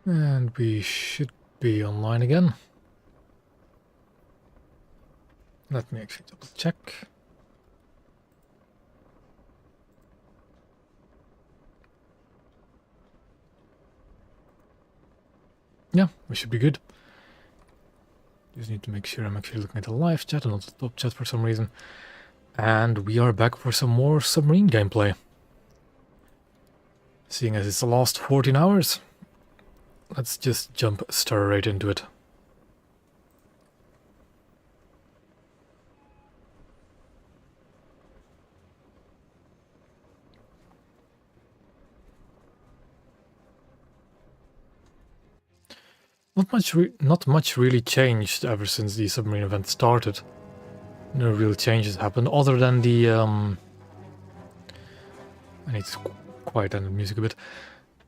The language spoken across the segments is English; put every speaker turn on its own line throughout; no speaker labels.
And we should be online again. Let me actually double check. Yeah, we should be good. Just need to make sure I'm actually looking at the live chat and not the top chat for some reason. And we are back for some more submarine gameplay. Seeing as it's the last 14 hours, let's just jump straight into it. Not much really changed ever since the submarine event started. No real changes happened other than the I need to quiet down the music a bit.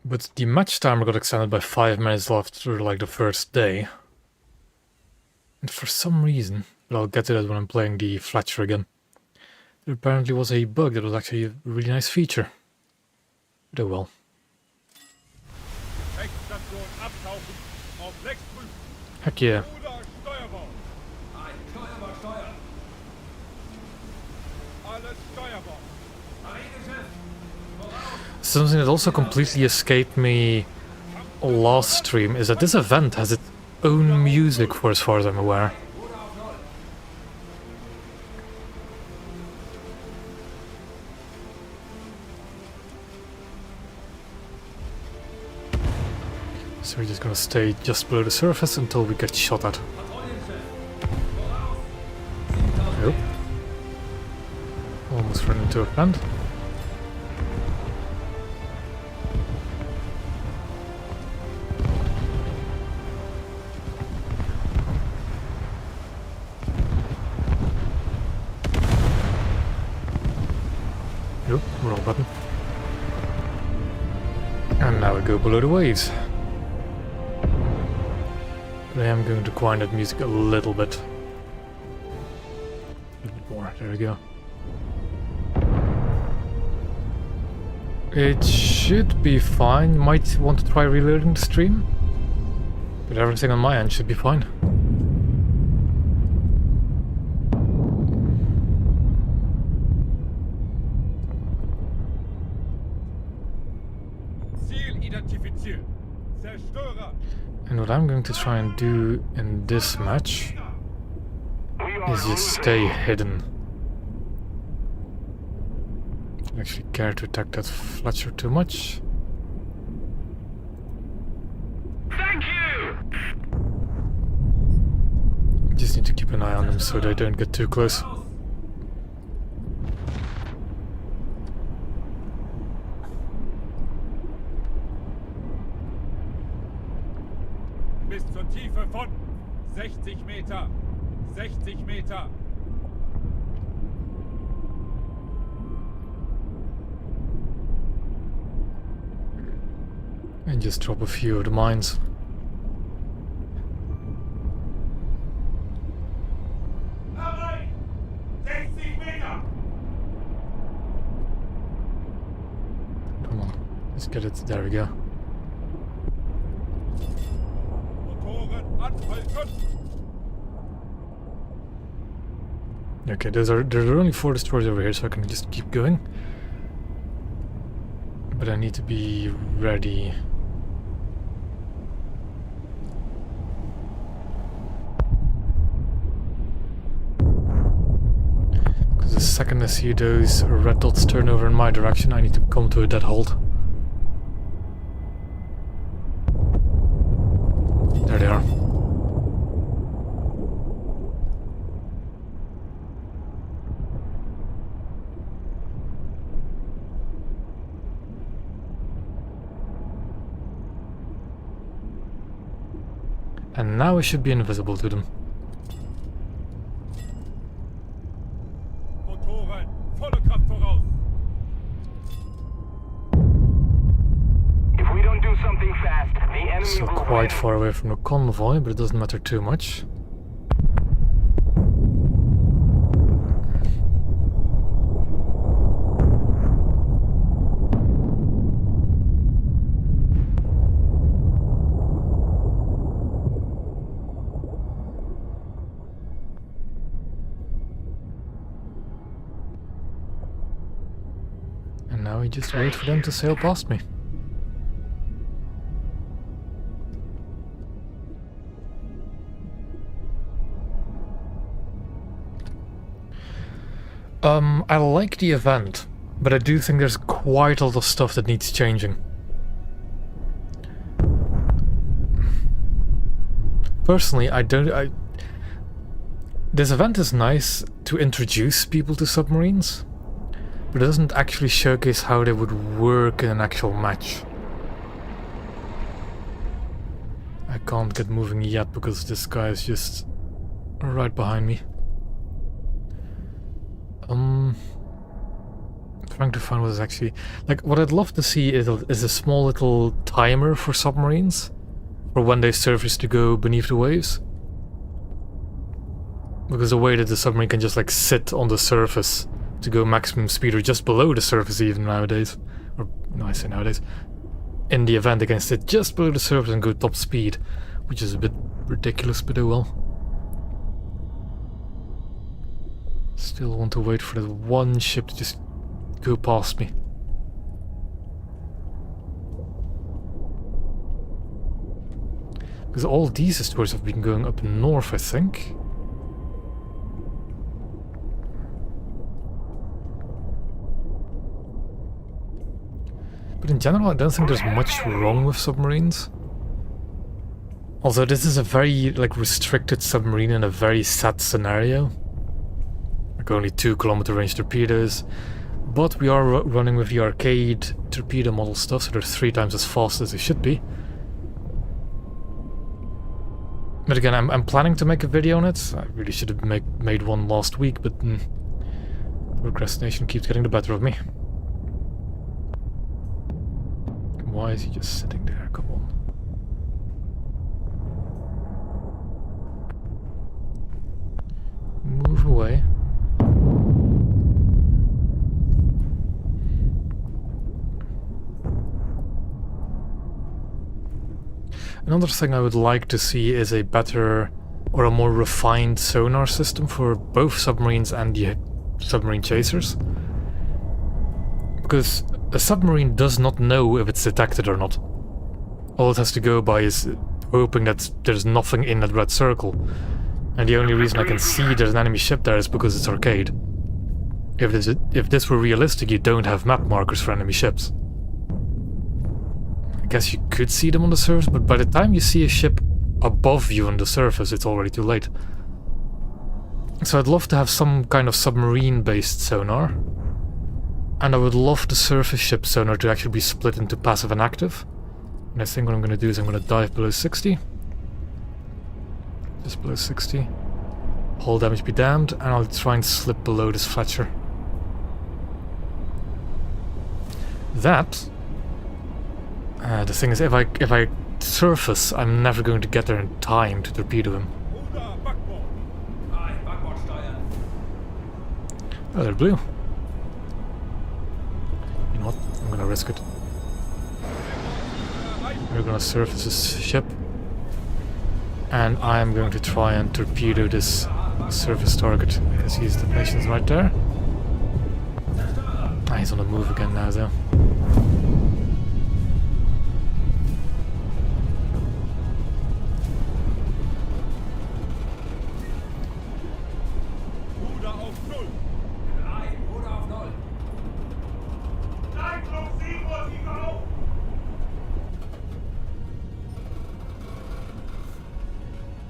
But the match timer got extended by 5 minutes after like the first day. And for some reason, but I'll get to that when I'm playing the Fletcher again, there apparently was a bug that was actually a really nice feature. But oh well. Heck yeah. Something that also completely escaped me last stream is that this event has its own music for as far as I'm aware. So we're just gonna stay just below the surface until we get shot at. Oh. Almost run into a friend. Oh, wrong button. And now we go below the waves. But I am going to quiet that music a little bit. A little bit more, there we go. It should be fine. Might want to try reloading the stream. But everything on my end should be fine. And what I'm going to try and do in this match is just stay hidden. Don't actually care to attack that Fletcher too much.
Thank you.
Just need to keep an eye on them so they don't get too close.
Bis zur Tiefe von 60 Meter. 60 Meter.
And just drop a few of the mines.
Herein! 60 Meter.
Come on, let's get it. There we go.
Motoren anhalten.
Okay, there are only 4 destroyers over here, so I can just keep going. But I need to be ready. Because the second I see those red dots turn over in my direction, I need to come to a dead halt. There they are. And now I should be invisible to them.
Motoren, volle Kraft voraus. If we don't do something fast, the enemy
Still
will
quite
win.
far away from the convoy, but it doesn't matter too much. just wait for them to sail past me. I like the event, but I do think there's quite a lot of stuff that needs changing. Personally, this event is nice to introduce people to submarines, but it doesn't actually showcase how they would work in an actual match. I can't get moving yet because this guy is just right behind me. Trying to find what is actually... Like, what I'd love to see is a small little timer for submarines, for when they surface to go beneath the waves. Because the way that the submarine can just like sit on the surface to go maximum speed, or just below the surface even nowadays. Or, no, I say nowadays. In the event they can sit just below the surface and go top speed, which is a bit ridiculous, but oh well. Still want to wait for that one ship to just go past me. Because all these destroyers have been going up north, I think. But in general, I don't think there's much wrong with submarines. Although this is a very like restricted submarine in a very sad scenario. Like only 2-kilometer range torpedoes. But we are running with the arcade torpedo model stuff, so they're 3 times as fast as they should be. But again, I'm planning to make a video on it. I really should have made one last week, but procrastination keeps getting the better of me. Why is he just sitting there? Come on. Move away. Another thing I would like to see is a better or a more refined sonar system for both submarines and the submarine chasers. Because a submarine does not know if it's detected or not. All it has to go by is hoping that there's nothing in that red circle. And the only reason I can see there's an enemy ship there is because it's arcade. If this were realistic, you don't have map markers for enemy ships. I guess you could see them on the surface, but by the time you see a ship above you on the surface, it's already too late. So I'd love to have some kind of submarine-based sonar. And I would love the surface ship sonar to actually be split into passive and active. And I think what I'm going to do is I'm going to dive below 60. Just below 60. Hull damage be damned, and I'll try and slip below this Fletcher. That... the thing is, if I surface, I'm never going to get there in time to torpedo him. Oh, they're blue. You know what? I'm gonna risk it. We're gonna surface this ship. And I'm going to try and torpedo this surface target. I can see his detonations right there. Ah, he's on the move again now, though.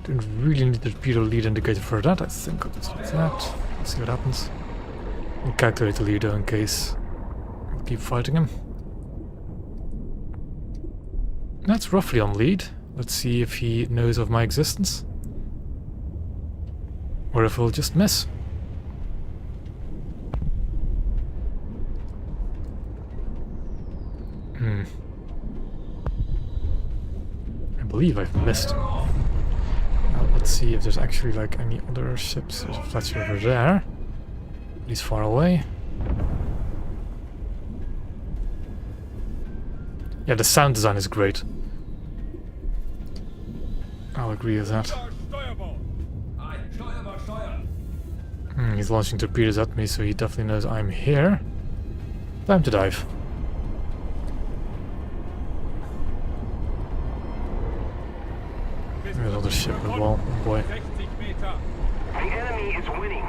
Didn't really need the torpedo lead indicator for that. I think I'll just do that. Let's see what happens. We'll calculate the lead though in case we'll keep fighting him. That's roughly on lead. Let's see if he knows of my existence. Or if he'll just miss. I believe I've missed. Now let's see if there's actually like any other ships. There's a Fletcher over there. He's far away. Yeah, the sound design is great. I'll agree with that. He's launching torpedoes at me, so he definitely knows I'm here. Time to dive. There's another ship as well. Oh boy.
60 Meter.
The enemy is winning.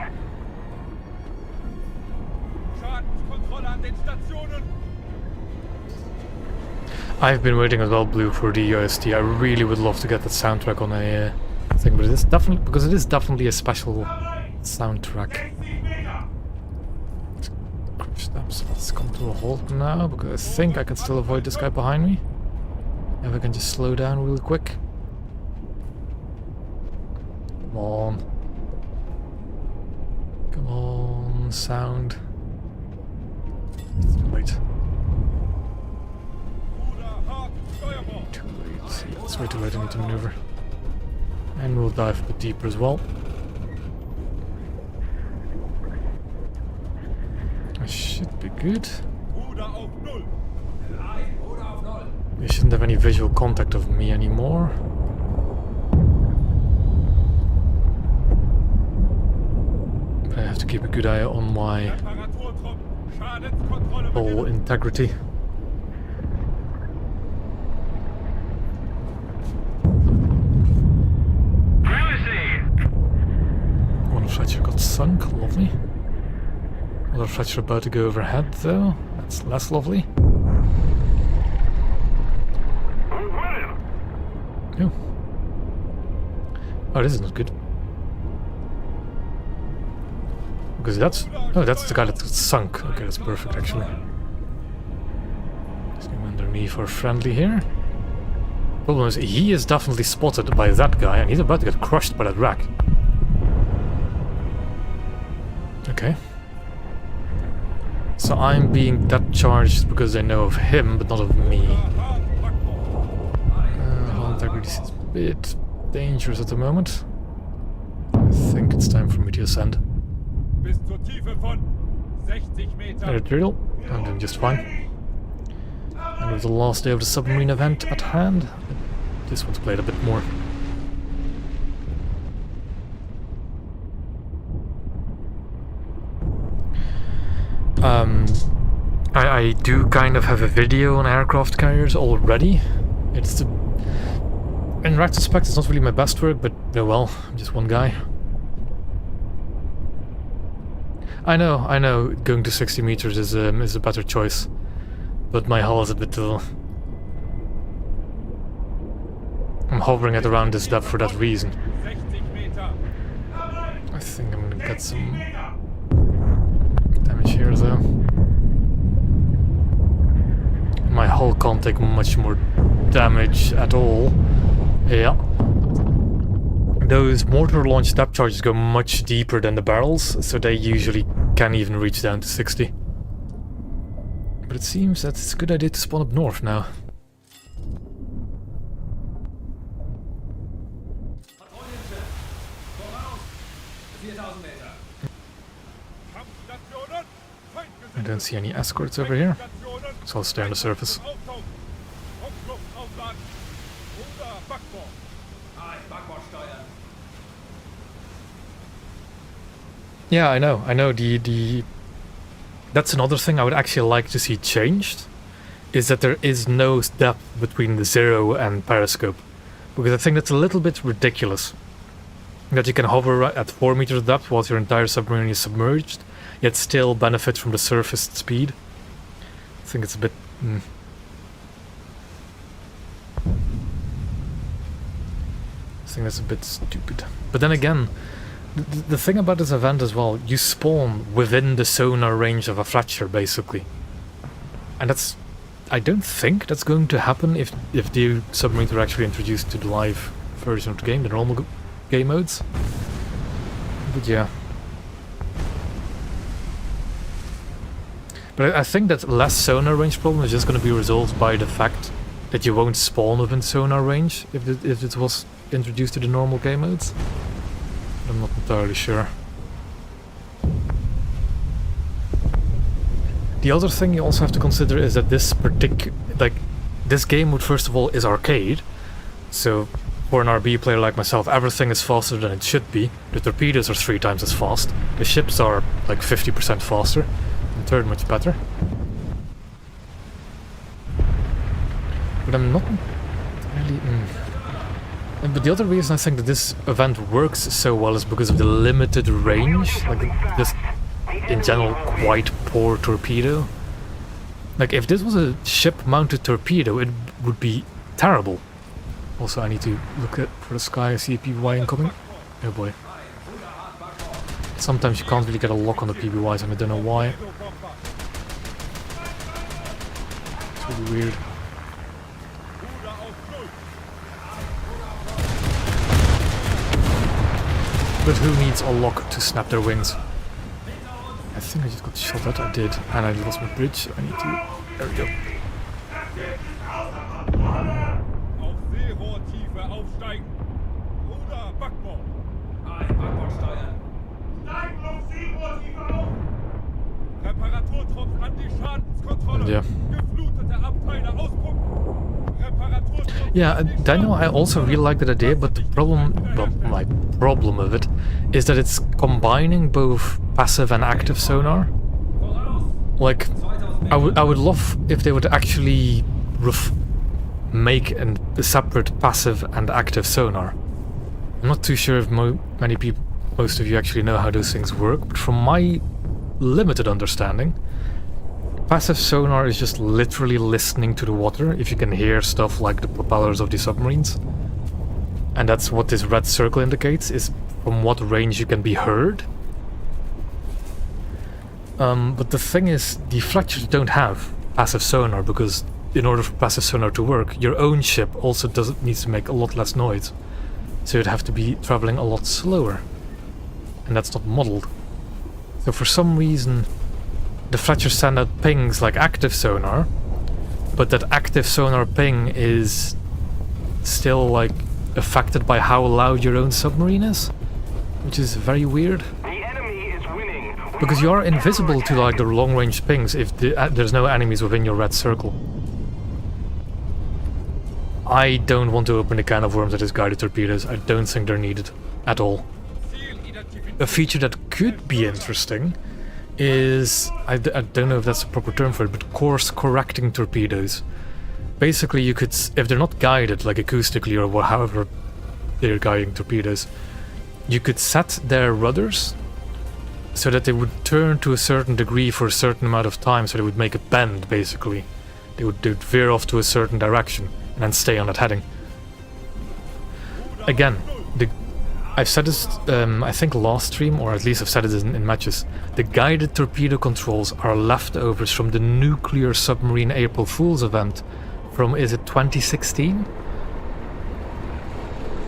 Schadenskontrolle an den Stationen.
I've been waiting as well, Blue, for the OST. I really would love to get that soundtrack on a thing, but it is definitely, because it is definitely a special soundtrack. Crush steps. Let's come to a halt now, because I think I can still avoid this guy behind me. If I can just slow down really quick. Come on. Come on, sound. It's too late. Too late. Yeah, it's way too late. I need to maneuver. And we'll dive a bit deeper as well. That should be good. They shouldn't have any visual contact of me anymore. But I have to keep a good eye on my whole integrity. One Fletcher got sunk, lovely. Another Fletcher about to go overhead though, that's less lovely. Oh. Oh, this is not good. Because that's... Oh, that's the guy that sunk. Okay, that's perfect actually. Let's go underneath our friendly here. Problem is, he is definitely spotted by that guy and he's about to get crushed by that wreck. Okay. So I'm being depth charged because they know of him, but not of me. Integrity is a bit dangerous at the moment. I think it's time for me to ascend. Editorial, I'm doing just fine. And with the last day of the submarine event at hand, I just want to play it a bit more. I do kind of have a video on aircraft carriers already. It's the... In retrospect, it's not really my best work, but oh well, I'm just one guy. I know, going to 60 meters is a better choice, but my hull is a bit I'm hovering at around this depth for that reason. I think I'm gonna get some damage here though. My hull can't take much more damage at all. Yeah. Those mortar-launched depth charges go much deeper than the barrels, so they usually can't even reach down to 60. But it seems that it's a good idea to spawn up north now. I don't see any escorts over here, so I'll stay on the surface. Yeah, I know. That's another thing I would actually like to see changed, is that there is no depth between the 0 and periscope. Because I think that's a little bit ridiculous. That you can hover at 4 meters depth whilst your entire submarine is submerged, yet still benefit from the surface speed. I think it's a bit... I think that's a bit stupid. But then again, the thing about this event as well, you spawn within the sonar range of a Fletcher, basically. And that's... I don't think that's going to happen if the submarines are actually introduced to the live version of the game, the normal game modes. But yeah. But I think that less sonar range problem is just going to be resolved by the fact that you won't spawn within sonar range if it was introduced to the normal game modes. I'm not entirely sure. The other thing you also have to consider is that this this game mode, first of all, is arcade. So for an RB player like myself, everything is faster than it should be. The torpedoes are 3 times as fast. The ships are like 50% faster. And third, much better. But I'm not really... But the other reason I think that this event works so well is because of the limited range, like just in general quite poor torpedo. Like if this was a ship-mounted torpedo, it would be terrible. Also, I need to look for the sky. I see a PBY incoming. Oh boy. Sometimes you can't really get a lock on the PBYs and I don't know why. It's really weird. But who needs a lock to snap their wings? I think I just got shot at. I did. And I lost my bridge. I need to... There we go.
Auf Seerohrtiefe aufsteigen. Ruder, Backbord. Backbord steuern. Steigen auf Seerohrtiefe auf. Reparaturtrupps an die Schadenskontrolle.
Yeah.
Geflutete Abteile auspumpen. Reparaturtrupps.
Yeah, Daniel, I also really like that idea, but the problem, well, my problem with it, is that it's combining both passive and active sonar. Like, I would love if they would actually make a separate passive and active sonar. I'm not too sure if most of you actually know how those things work, but from my limited understanding, passive sonar is just literally listening to the water if you can hear stuff like the propellers of the submarines. And that's what this red circle indicates, is from what range you can be heard. But the thing is, the Fletchers don't have passive sonar, because in order for passive sonar to work, your own ship also needs to make a lot less noise. So you'd have to be traveling a lot slower. And that's not modeled. So for some reason, the Fletchers send out pings like active sonar, but that active sonar ping is still like affected by how loud your own submarine is, which is very weird.
The enemy is winning.
Because you are invisible to like the long-range pings if there's no enemies within your red circle. I don't want to open a can of worms that is guided torpedoes. I don't think they're needed at all. A feature that could be interesting is, I don't know if that's the proper term for it, but course correcting torpedoes. Basically, you could, if they're not guided, like acoustically or however they're guiding torpedoes, you could set their rudders so that they would turn to a certain degree for a certain amount of time, so they would make a bend, basically. They would veer off to a certain direction and then stay on that heading. Again, I've said this, I think last stream, or at least I've said it in matches. The guided torpedo controls are leftovers from the nuclear submarine April Fool's event from, is it 2016?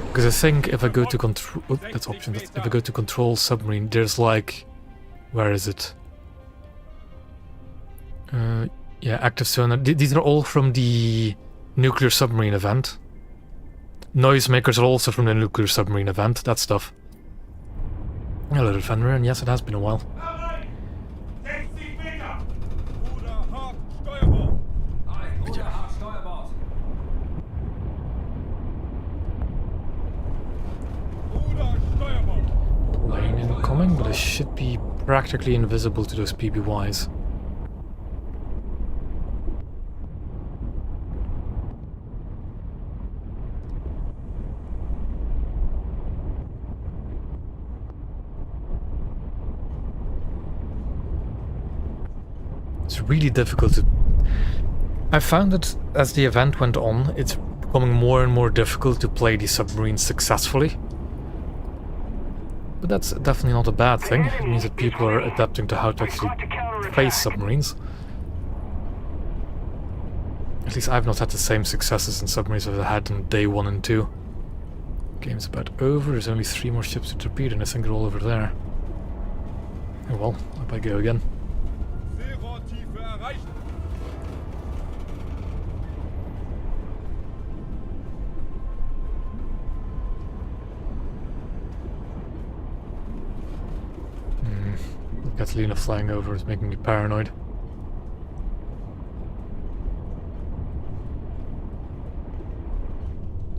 Because I think if I go to control, that's option. If I go to control submarine, there's like, where is it? Yeah, active sonar. These are all from the nuclear submarine event. Noisemakers are also from the nuclear submarine event, that stuff. Hello, Defender, and yes, it has been a while. Plane incoming, but I should be practically invisible to those PBYs. It's really difficult to... I found that as the event went on, it's becoming more and more difficult to play these submarines successfully. But that's definitely not a bad thing. It means that people are adapting to how to actually face submarines. At least I've not had the same successes in submarines as I had in day 1 and 2. Game's about over, there's only 3 more ships to torpedo and I think they're all over there. Oh well, up I go again. Catalina flying over is making me paranoid.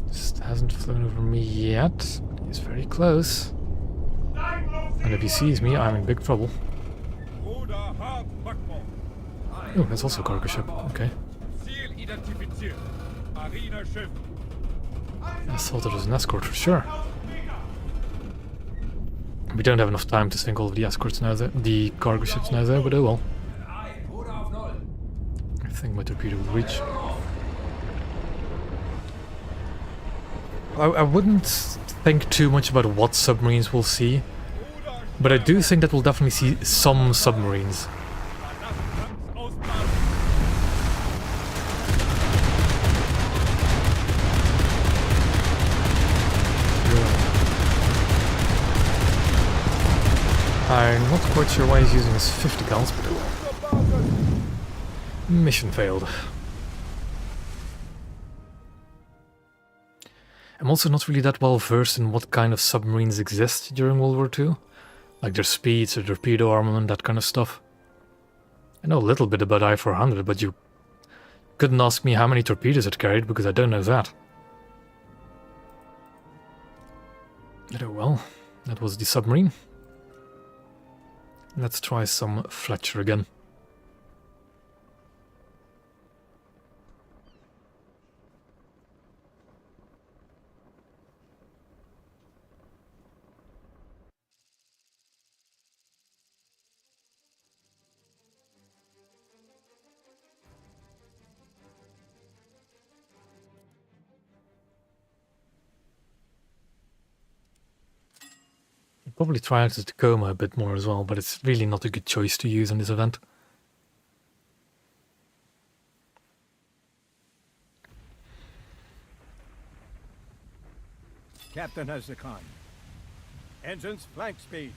Just hasn't flown over me yet. He's very close. And if he sees me, I'm in big trouble. Oh, that's also a cargo ship. Okay. I thought it was an escort for sure. We don't have enough time to sink all of the escorts now, the cargo ships now there, but oh well. I think my torpedo will reach. I wouldn't think too much about what submarines we'll see, but I do think that we'll definitely see some submarines. I'm not quite sure why he's using his 50 cals, but oh well. Mission failed. I'm also not really that well versed in what kind of submarines exist during World War II. Like their speeds, their torpedo armament, that kind of stuff. I know a little bit about I-400, but you couldn't ask me how many torpedoes it carried, because I don't know that. But oh well, that was the submarine. Let's try some Fletcher again. Probably try out the Tacoma a bit more as well, but it's really not a good choice to use in this event.
Captain has the con. Engines flank speed.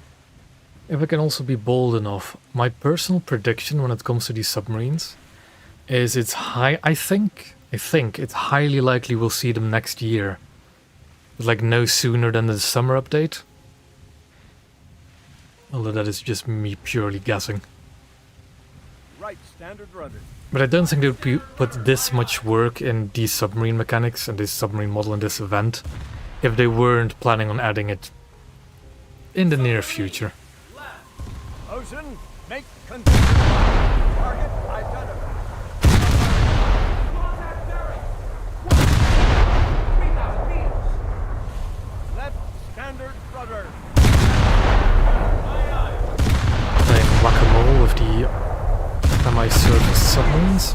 If I can also be bold enough, my personal prediction when it comes to these submarines is it's high. I think it's highly likely we'll see them next year, but like no sooner than the summer update. Although that is just me purely guessing.
Right, standard rudder.
But I don't think they would put this much work in these submarine mechanics and this submarine model in this event if they weren't planning on adding it in the near future.
Ocean, make contact. Target identified.
Contact bearing. 3,000 meters.
Left standard rudder.
Playing whack-a-mole with the semi-surface submarines.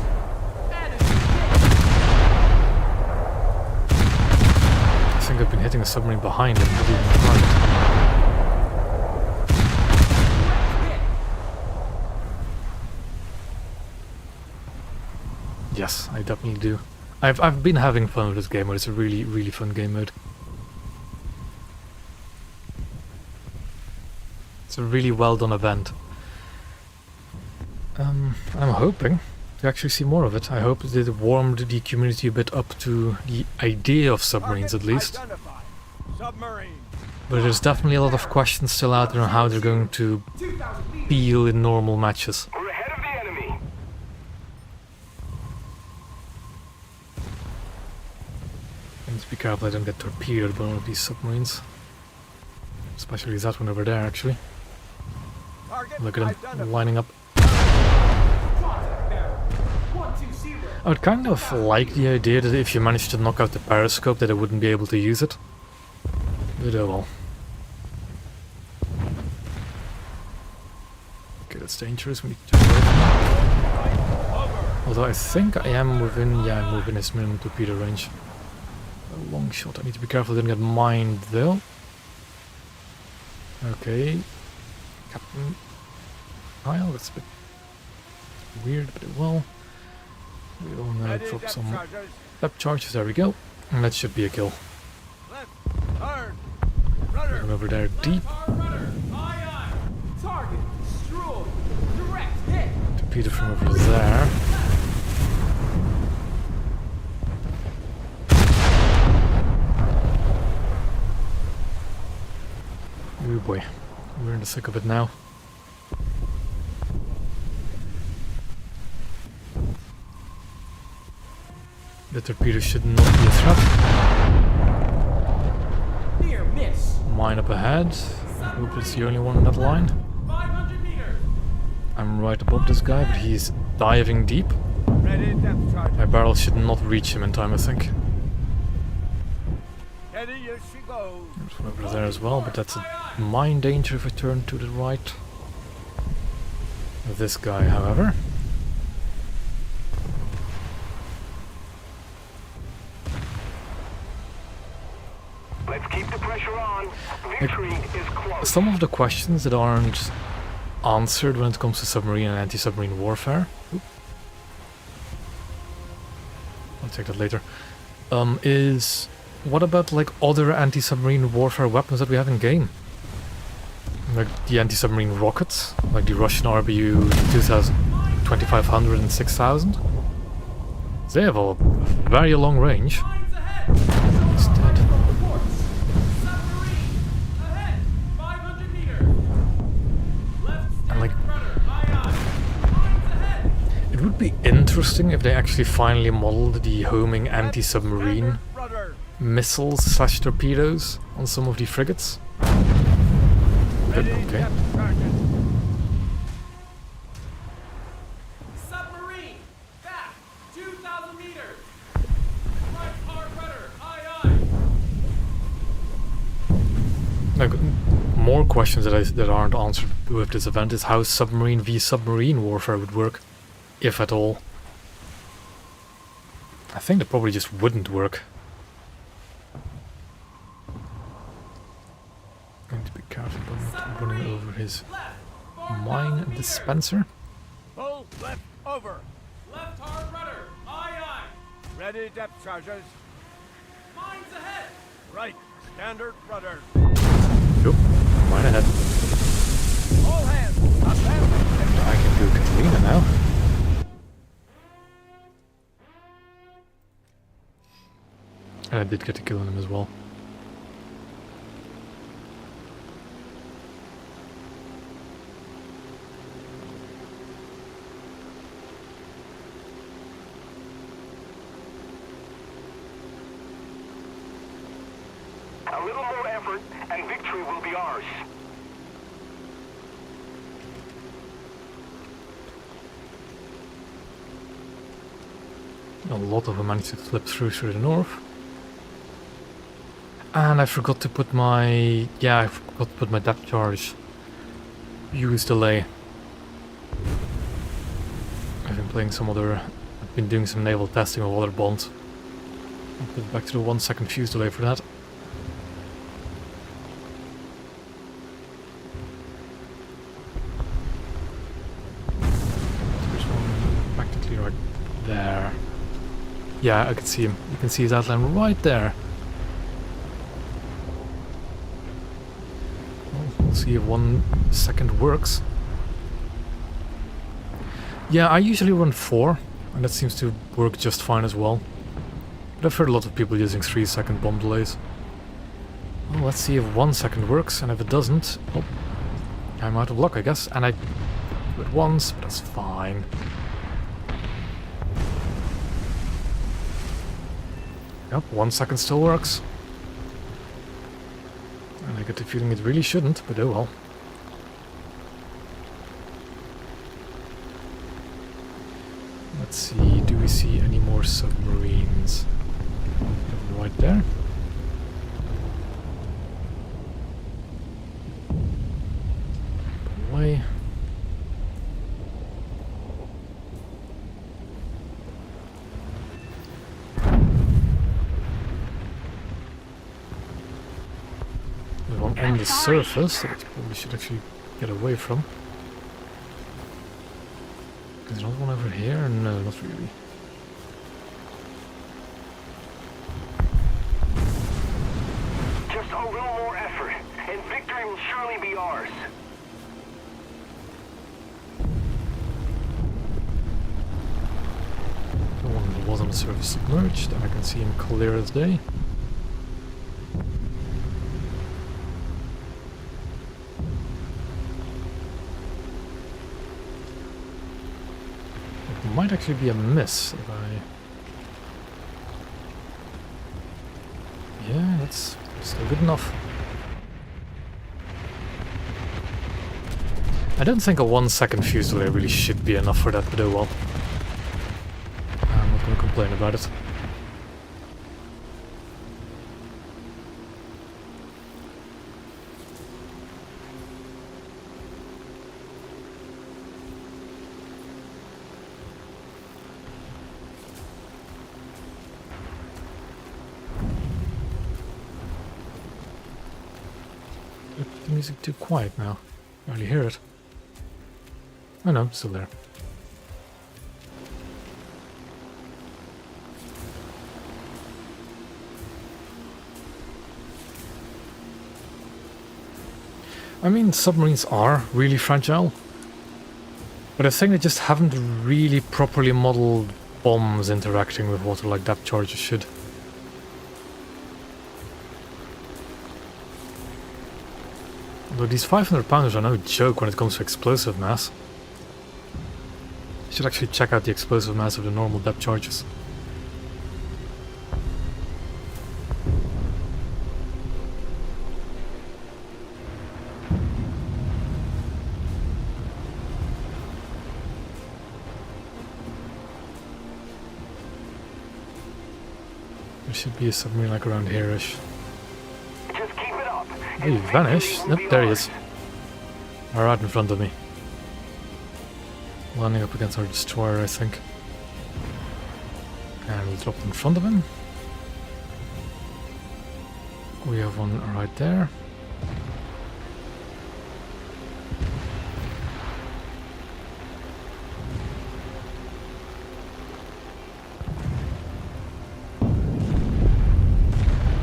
I think I've been hitting a submarine behind and not even trying. Yes, I definitely do. I've been having fun with this game mode. It's a really, really fun game mode. It's a really well done event. I'm hoping to actually see more of it. I hope that it warmed the community a bit up to the idea of submarines at least.
Submarine.
But there's definitely a lot of questions still out there on how they're going to feel in normal matches.
We're ahead of the enemy.
I need to be careful I don't get torpedoed by one of these submarines. Especially that one over there, actually. Look at them lining up. I would kind of like the idea that if you managed to knock out the periscope that I wouldn't be able to use it. But oh well. Okay, that's dangerous. We need to turn away from that. Although I think I am within, yeah, I'm within his minimum torpedo range. A long shot. I need to be careful I don't get mined though. Okay. Captain Kyle, that's a bit weird, but it will. We will now drop some depth charges. There we go. And that should be a kill. Going over there deep. Torpedo from over there. Oh boy, we're in the thick of it now. The torpedo should not be a threat.
Near miss.
Mine up ahead. I hope it's the only one in that line.
500 meters.
I'm right above this guy, but he's diving deep.
Ready, depth charge.
My barrel should not reach him in time, I think.
Steady as she goes.
There's one over there as well, but that's a mine danger if I turn to the right. This guy, however.
Let's keep the pressure on. Victory is close.
Some of the questions that aren't answered when it comes to submarine and anti-submarine warfare. Oop. I'll take that later. Is what about like other anti-submarine warfare weapons that we have in game? Like the anti-submarine rockets, like the Russian RBU 2000, 2500 and 6000. They have a very long range.
Mines ahead.
It's dead.
Submarine ahead. 500 meters. Left
And like,
rudder. Aye, aye. Mines ahead.
it would be interesting if they actually finally modeled the homing anti-submarine
Rudder.
missiles slash torpedoes on some of the frigates.
Ready,
Okay.
depth charges.
Submarine back. 2,000 meters. Right hard rudder. Aye, aye.
Like, more questions that aren't answered with this event is how submarine v submarine warfare would work, if at all. I think that probably just wouldn't work. Going to be careful about not running over his
Left. 4,000
mine
meters.
dispenser.
Full left over.
Left hard rudder. Aye, aye.
Ready, depth charges.
Mines ahead.
Right, standard rudder.
Yep, mine ahead.
All hands, advance.
I can do Katrina now. And I did get to kill him as well.
A little more effort, and victory will be ours.
A lot of them managed to slip through the north. And I forgot to put my... yeah, I forgot to put my depth charge. Use delay. I've been playing some other... I've been doing some naval testing of other bonds. I'll put it back to the 1 second fuse delay for that. There's one practically right there. Yeah, I can see him. You can see his outline right there. Well, we'll see if 1 second works. Yeah, I usually run 4, and that seems to work just fine as well. But I've heard a lot of people using 3-second bomb delays. Well, let's see if 1 second works, and if it doesn't, oh, I'm out of luck, I guess. And I do it once, but that's fine. Yep, 1 second still works. And I get the feeling it really shouldn't, but oh well. Let's see, do we see any more submarines? Right there. Put away. There's one on the surface that I probably should actually get away from. Is there another one over here? No, not really.
Just a little more effort, and victory will surely be ours.
The one that was on the surface submerged, and I can see him clear as day. It might actually be a miss if I... Yeah, that's still good enough. I don't think a 1 second fuse delay really should be enough for that, but oh well. I'm not gonna complain about it. the music too quiet now? I hardly hear it. Oh no, it's still there. I mean, submarines are really fragile, but I think they just haven't really properly modeled bombs interacting with water like depth charges should. Although these 500 pounders are no joke when it comes to explosive mass. You should actually check out the explosive mass of the normal depth charges. There should be a submarine like around here-ish.
Just keep it up.
Oh, he vanished. Yep, there he is. Right in front of me. Landing up against our destroyer, I think. And we dropped in front of him. We have one right there.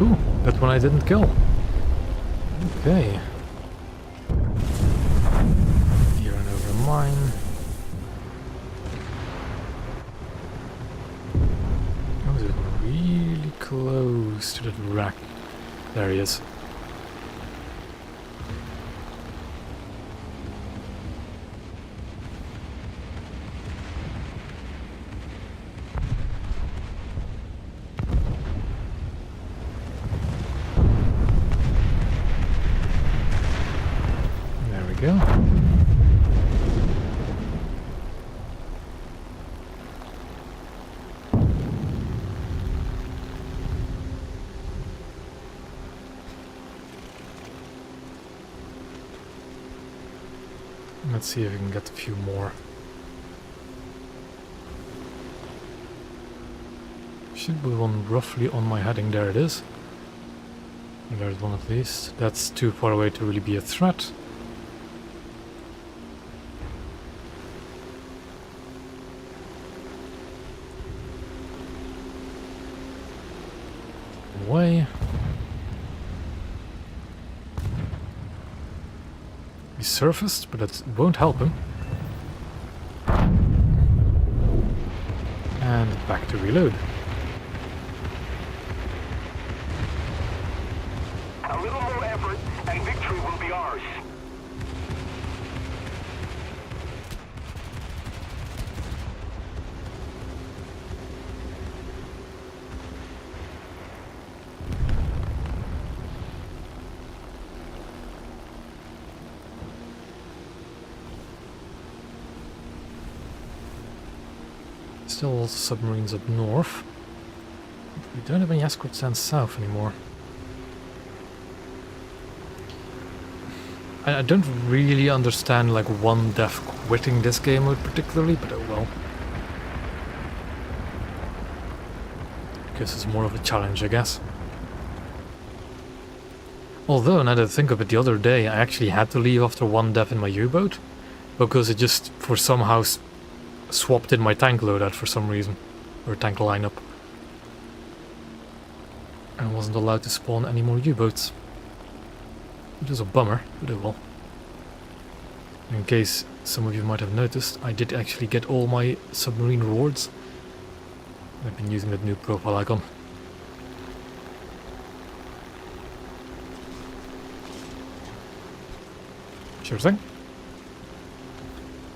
Ooh, that one I didn't kill. Okay. Here and over a mine. Oh, is it really close to that rack? There he is. Go. Let's see if we can get a few more. Should be one roughly on my heading. There it is. There's one at least. That's too far away to really be a threat. Away. He surfaced, but that won't help him. And back to reload.
A little more effort, and victory will be ours.
Still also submarines up north. We don't have any escort down south anymore. I don't really understand like one death quitting this game mode particularly, but oh well. Because it's more of a challenge, I guess. Although, now that I think of it, the other day I actually had to leave after one death in my U-boat, because it just, for somehow, swapped in my tank loadout for some reason, or tank lineup. And I wasn't allowed to spawn any more U-boats. Which is a bummer, but oh well. In case some of you might have noticed, I did actually get all my submarine rewards. I've been using that new profile icon. Sure thing.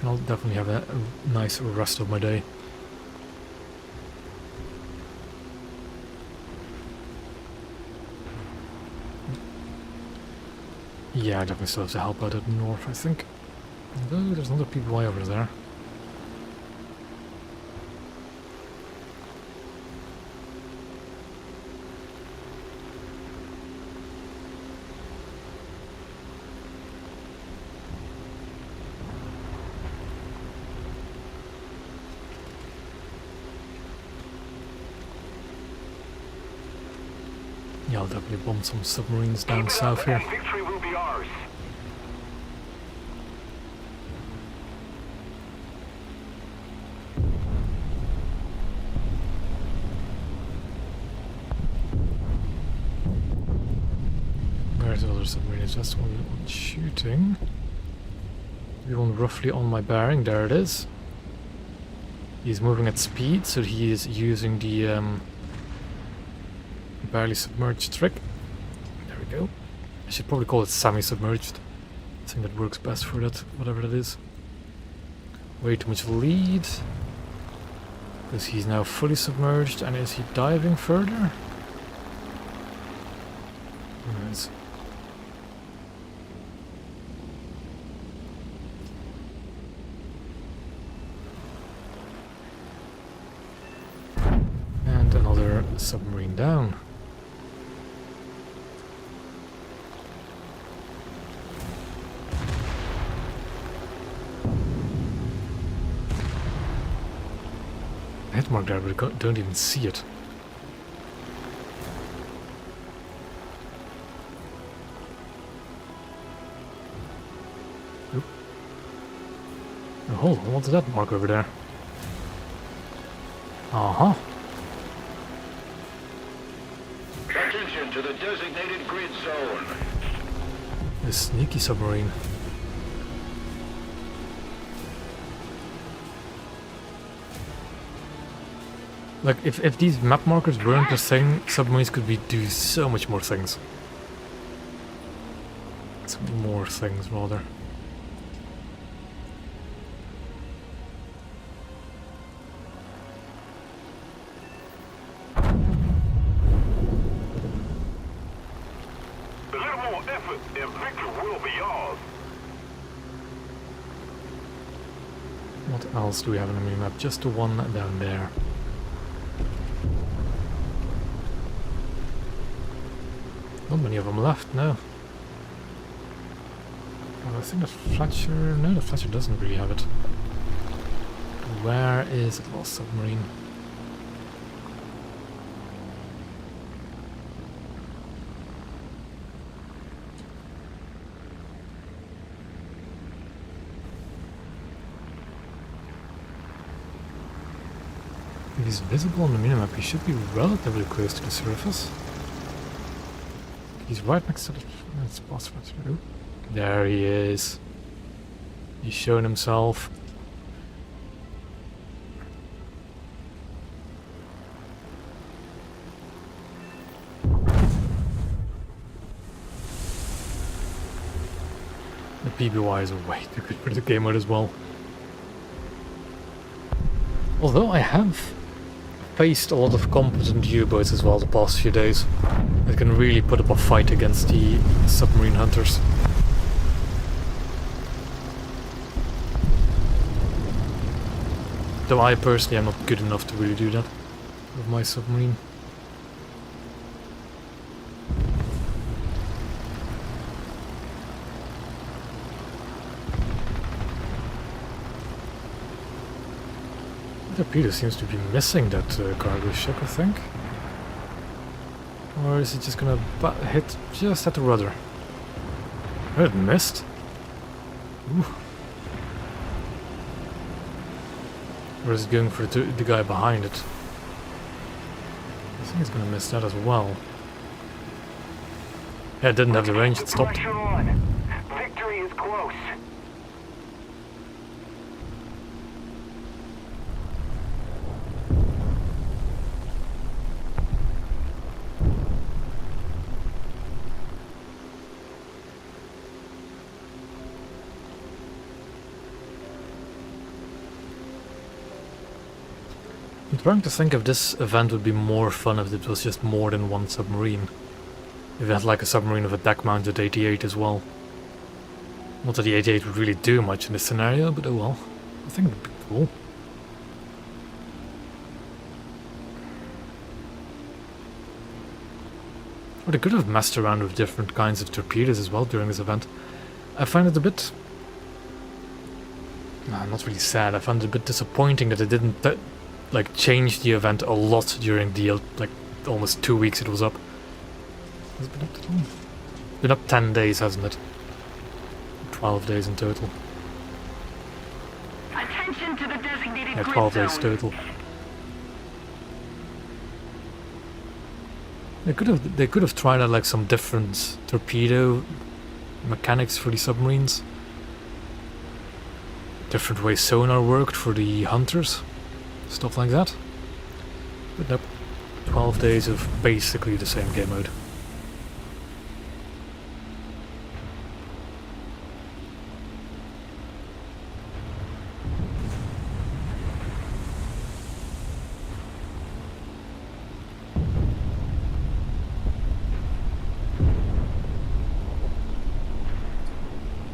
I'll definitely have a nice rest of my day. Yeah, I definitely still have to help out at north, I think. Although there's another PBY over there. Yeah, I'll definitely bomb some submarines down south here.
Victory will be ours.
Where's the other submarine? Is that one shooting? We want roughly on my bearing. There it is. He's moving at speed, so he is using the barely submerged trick. There we go. I should probably call it semi-submerged. I think that works best for that, whatever that is. Way too much lead. Because he's now fully submerged, and is he diving further? Who knows? And another submarine down. Hit mark there, but I don't even see it. Oop. Oh, hold on, what's that mark over there? Uh-huh.
Attention to the designated grid zone.
A sneaky submarine. Like, if these map markers weren't a thing, submarines could do so much more things. Some more things, rather.
A little more effort and victory will be ours.
What else do we have on the minimap? Just the one down there. Not many of them left, no. Well, I think the Fletcher... No, the Fletcher doesn't really have it. Where is the lost submarine? If he's visible on the minimap, he should be relatively close to the surface. He's right next to the spot. There he is. He's shown himself. The PBY is way too good for the game mode as well. Although I have faced a lot of competent U-boats as well the past few days. That can really put up a fight against the submarine hunters. Though I personally am not good enough to really do that with my submarine. The torpedo seems to be missing that cargo ship, I think. Or is it just gonna hit just at the rudder? Oh, it missed. Ooh. Or is it going for the guy behind it? I think it's gonna miss that as well. Yeah, it didn't have the range, it stopped.
Pressure on. Victory is close.
I'm trying to think if this event would be more fun if it was just more than one submarine. If it had like a submarine with a deck-mounted 88 as well. Not that the 88 would really do much in this scenario, but oh well. I think it would be cool. Or they could have messed around with different kinds of torpedoes as well during this event. I find it a bit... Nah, not really sad. I found it a bit disappointing that it didn't like change the event a lot during the like almost 2 weeks it was up. Has it been up that long? Been up 10 days, hasn't it? 12 days in total.
Attention to the designated
Yeah,
grid
12 days
zone.
total. They could have tried out like some different torpedo mechanics for the submarines. Different ways sonar worked for the hunters. Stuff like that. But nope. 12 days of basically the same game mode.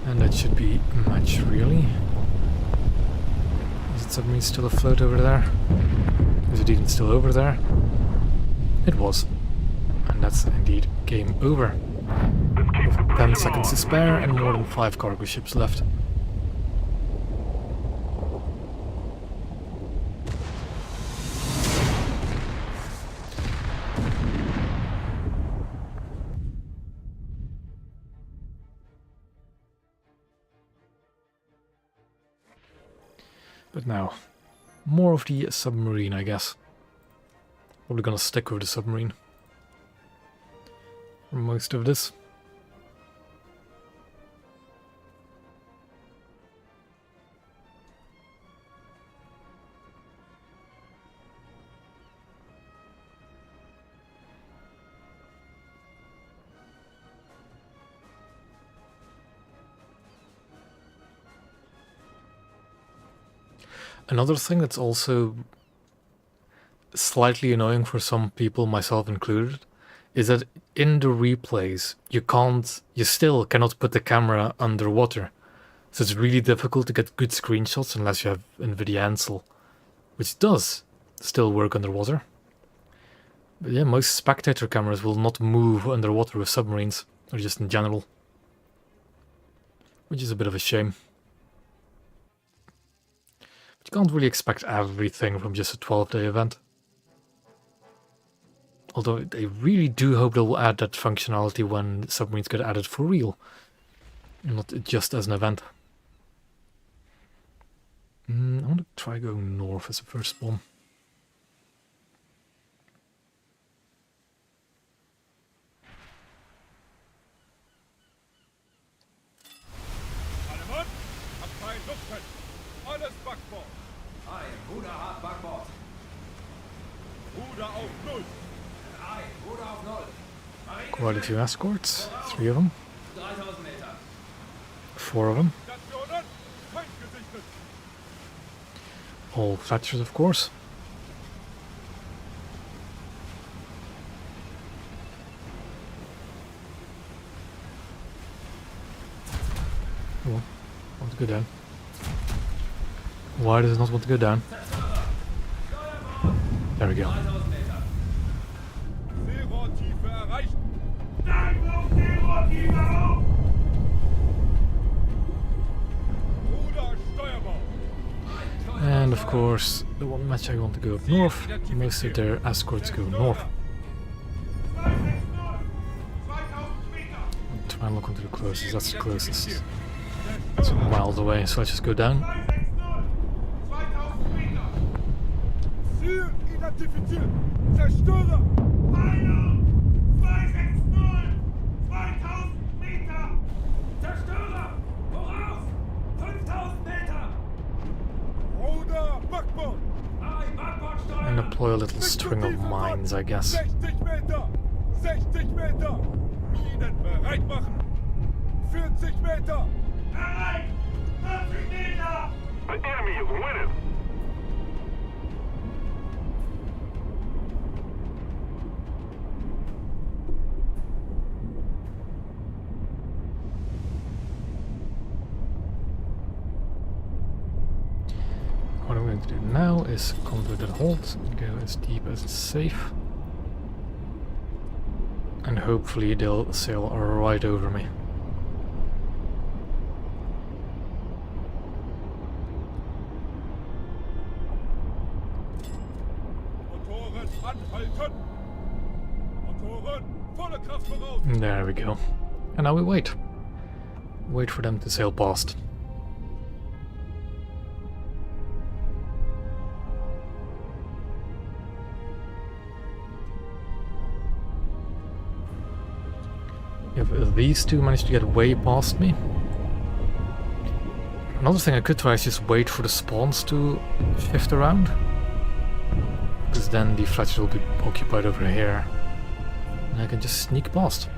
And that should be a match, really. Is it submarine still afloat over there? Is it even still over there? It was. And that's indeed game over. 10 seconds to spare and more than 5 cargo ships left. But now, more of the submarine, I guess. Probably gonna stick with the submarine for most of this. Another thing that's also slightly annoying for some people, myself included, is that in the replays you still cannot put the camera underwater. So it's really difficult to get good screenshots unless you have NVIDIA Ansel, which does still work underwater. But yeah, most spectator cameras will not move underwater with submarines, or just in general. Which is a bit of a shame. But you can't really expect everything from just a 12-day event. Although I really do hope they will add that functionality when submarines get added for real, and not just as an event. I want to try going north as a first spawn.
Alle Mann, Abteil Luftfeld. Alles Backbord.
Aye, Ruder hart Backbord.
Ruder auf Null.
Aye, Ruder auf Null. Marine
Quite a few escorts, 3 of them,
3000 Meter.
4 of them.
Stationen. Feind gesichtet.
All Thatchers, of course. Come on, want to go down. Why does it not want to go down? There we go.
3000 Meter.
Seerohrtiefe erreicht. Ruder Steuerbau.
And of course, the one match I want to go up north, most of their escorts go north. Try and look onto the closest, that's the closest. It's miles away, so let's just go down.
Ziel identifiziert. Zerstörer.
2000 Meter. Zerstörer. Voraus. 5000 Meter.
Ruder Backbord.
Aye, Backbord steuern.
And deploy a little string of mines, I guess.
60 Meter. 60 Meter. Minen bereit machen. 40 Meter.
Erreicht. 40 Meter.
The enemy is winning.
What I'm going to do now is come to that halt, go as deep as it's safe. And hopefully they'll sail right over me.
Motoren anhalten. Motoren volle Kraft voraus.
There we go. And now we wait. Wait for them to sail past. If these two manage to get way past me. Another thing I could try is just wait for the spawns to shift around. Because then the Fletcher will be occupied over here. And I can just sneak past.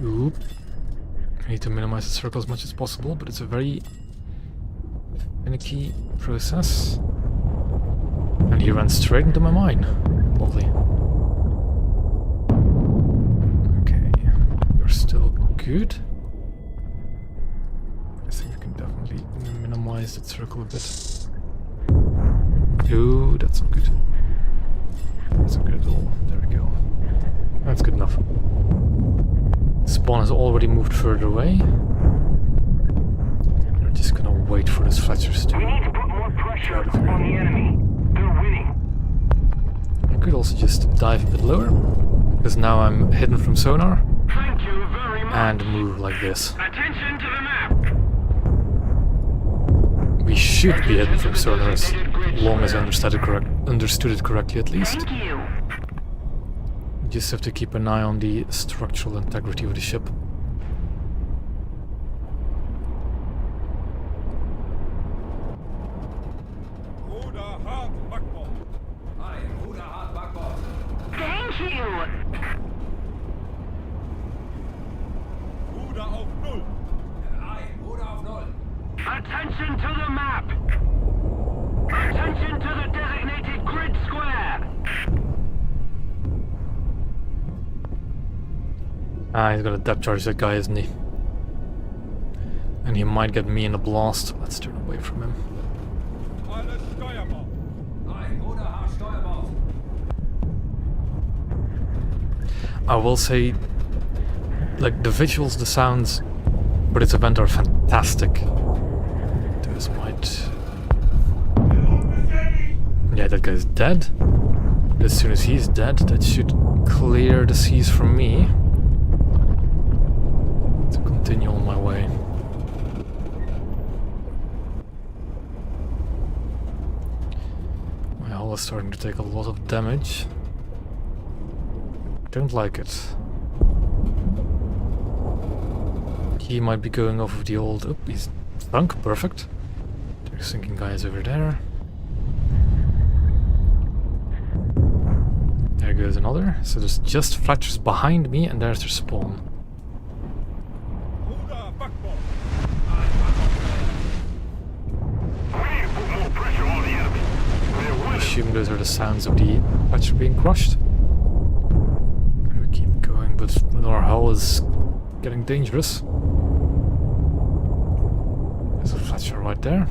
Oop. I need to minimize the circle as much as possible, but it's a very finicky process. And he ran straight into my mine. Lovely. Okay, you're still good. I think I can definitely minimize that circle a bit. Ooh, that's not good. That's not good at all. There we go. That's good enough. Spawn has already moved further away. We're just gonna wait for this Fletcher's to
We need to put more pressure
out of here.
on the enemy. They're winning.
I could also just dive a bit lower, because now I'm hidden from sonar,
Thank you very much.
and move like this.
Attention to the map.
We should be hidden from sonar as long as I understood it correctly at least.
Thank you.
Just have to keep an eye on the structural integrity of the ship.
Ruder hart Backbord.
Aye, Ruder hart Backbord.
Thank you.
Ruder auf Null.
Aye, Ruder auf Null.
Attention to the map. Attention to the designated grid square.
Ah, he's gonna depth charge that guy, isn't he? And he might get me in a blast. Let's turn away from him.
Alles Steuerbord.
Aye, Ruder hart Steuerbord.
I will say, like, the visuals, the sounds for this event are fantastic. This might... Yeah, that guy's dead. As soon as he's dead, that should clear the seas from me. To continue on my way. My hull is starting to take a lot of damage. Don't like it. He might be going off of the old... Oh, he's sunk. Perfect. There's sinking guys over there. There goes another. So there's just Fletchers behind me, and there's their spawn.
Ruder Backbord.
We need to put more pressure on the enemy. They're
I
winning.
assume those are the sounds of the Fletcher being crushed. We keep going, but our hull is getting dangerous. There's a Fletcher right there.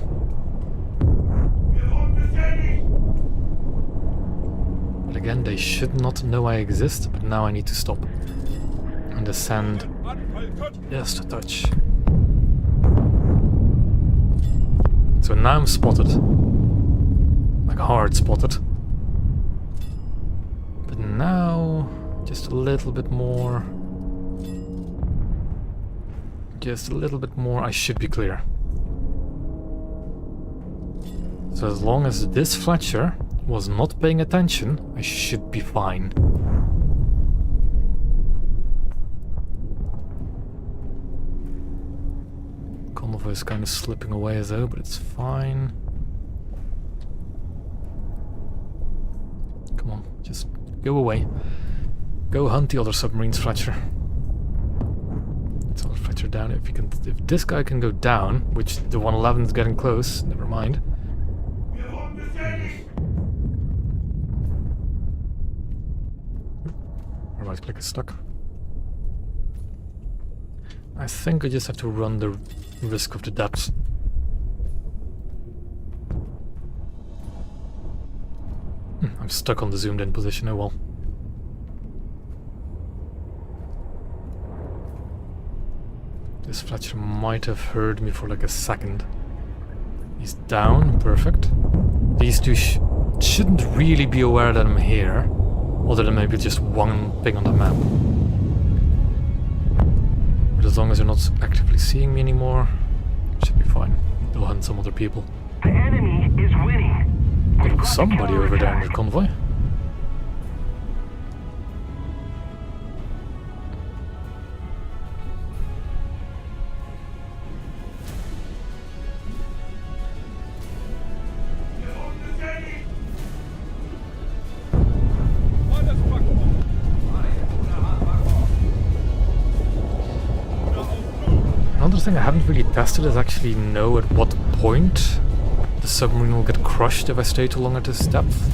But again, they should not know I exist, but now I need to stop. And descend
Anfall touch.
just a touch. So now I'm spotted. Like hard spotted. But now, just a little bit more. Just a little bit more, I should be clear. So as long as this Fletcher was not paying attention, I should be fine. Convoy is kind of slipping away though, but it's fine. Come on, just go away. Go hunt the other submarines, Fletcher. Let's other Fletcher down. If this guy can go down, which the 111 is getting close, never mind. My right click is stuck. I think I just have to run the risk of the depth. I'm stuck on the zoomed in position, oh well. This Fletcher might have heard me for like a second. He's down, perfect. These two shouldn't really be aware that I'm here, other than maybe just one ping on the map. But as long as they're not actively seeing me anymore, Should be fine. They'll hunt some other people.
The enemy is winning.
There was somebody over there in the convoy.
Alles Backbord!
Another thing I haven't really tested is actually know at what point the submarine will get crushed if I stay too long at this depth.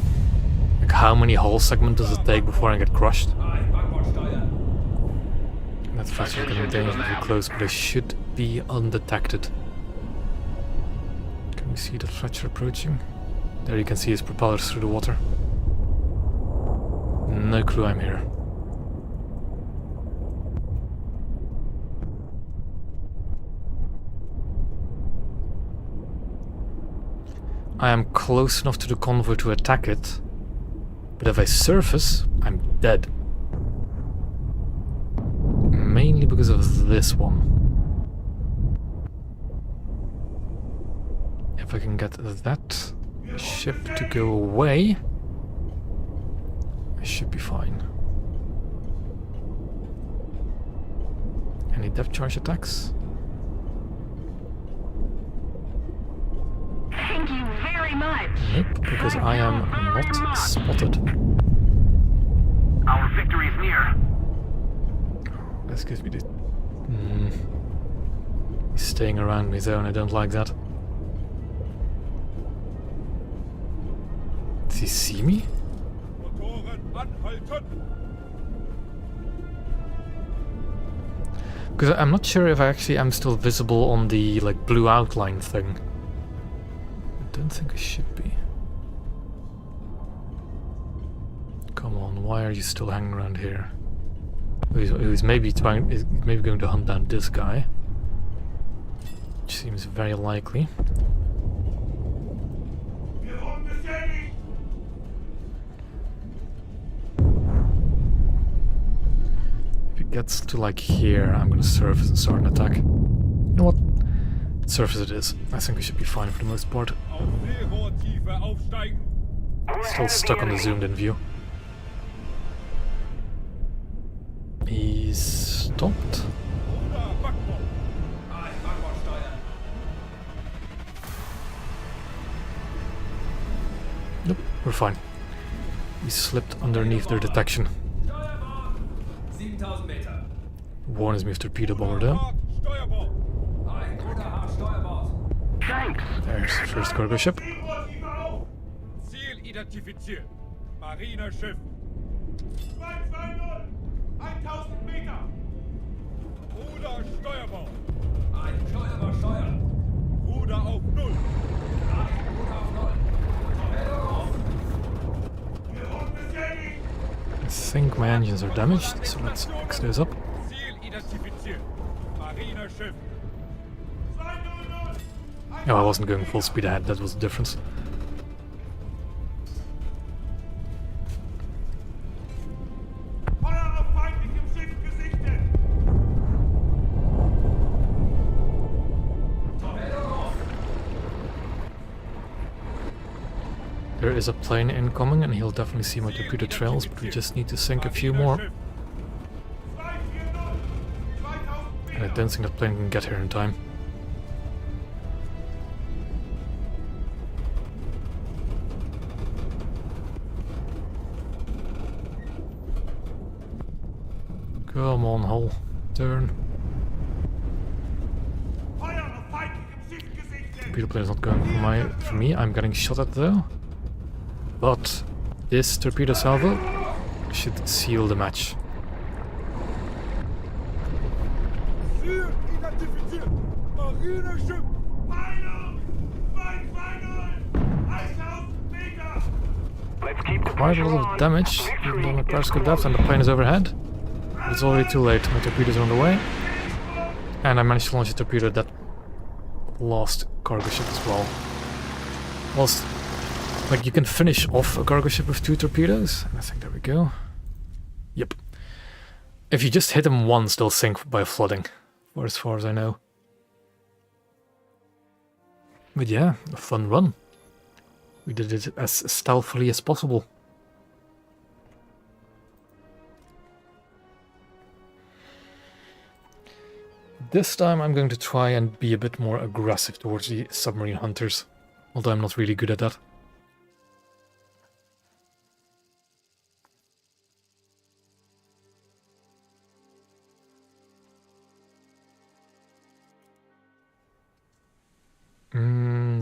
Like how many hull segments does it take before I get crushed? That flash is getting dangerously close, but I should be undetected. Can we see the Fletcher approaching? There you can see his propellers through the water. No clue I'm here. I am close enough to the convoy to attack it, but if I surface, I'm dead. Mainly because of this one. If I can get that ship to go away, I should be fine. Any depth charge attacks?
Thank you very much.
Nope, because I am not spotted.
Our victory is near.
This gives me the... He's staying around me though, and I don't like that. Does he see me?
Motoren anhalten!
Because I'm not sure if I actually am still visible on the like blue outline thing. I don't think I should be. Come on, why are you still hanging around here? He's maybe going to hunt down this guy, which seems very likely. If it gets to like here, I'm gonna surface and start an attack. You know what? Surface it is. I think we should be fine for the most part.
Auf Seerohrtiefe aufsteigen!
Still stuck on the zoomed in view. He's stopped.
Ruder Backbord!
Nope, we're fine. We slipped underneath their detection.
Steuerbord! 7000 Meter.
Warns me of torpedo bomber there.
Fahrt, Steuerbord!
Ein guter Hahn, Steuerbord.
Thanks.
There's the first cargo ship.
Seerohrtiefe auf! Ziel identifiziert. Marineschiff. 220! 1000 Meter! Ruder Steuerbord!
Ein Steuerbord steuern.
Ruder auf 0!
Ein Ruder auf 0. Torpedo auf.
I think my engines are damaged, so let's fix those up.
Ziel identifiziert. Marineschiff. 200!
No, I wasn't going full speed ahead, that was the difference.
Feuer auf feindlichem Schiff gesichtet!
Torpedo auf.
There is a plane incoming and he'll definitely see my torpedo trails, but we just need to sink a few more. And I don't think that plane can get here in time. Come on, hull. Turn. Torpedo plane is not going for me. I'm getting shot at though. But this torpedo salvo should seal the match.
Ziel identifiziert. Marineschiff. Feindung! Feindung! 1000 Meter!
Let's keep the
Quite
pressure
a lot
on.
of damage, even though my periscope depth and the plane is overhead. But it's already too late. My torpedoes are on the way. And I managed to launch a torpedo at that last cargo ship as well. Whilst, like, you can finish off a cargo ship with 2 torpedoes. And I think there we go. Yep. If you just hit them once, they'll sink by flooding. Or as far as I know. But yeah, a fun run. We did it as stealthily as possible. This time I'm going to try and be a bit more aggressive towards the submarine hunters, although I'm not really good at that.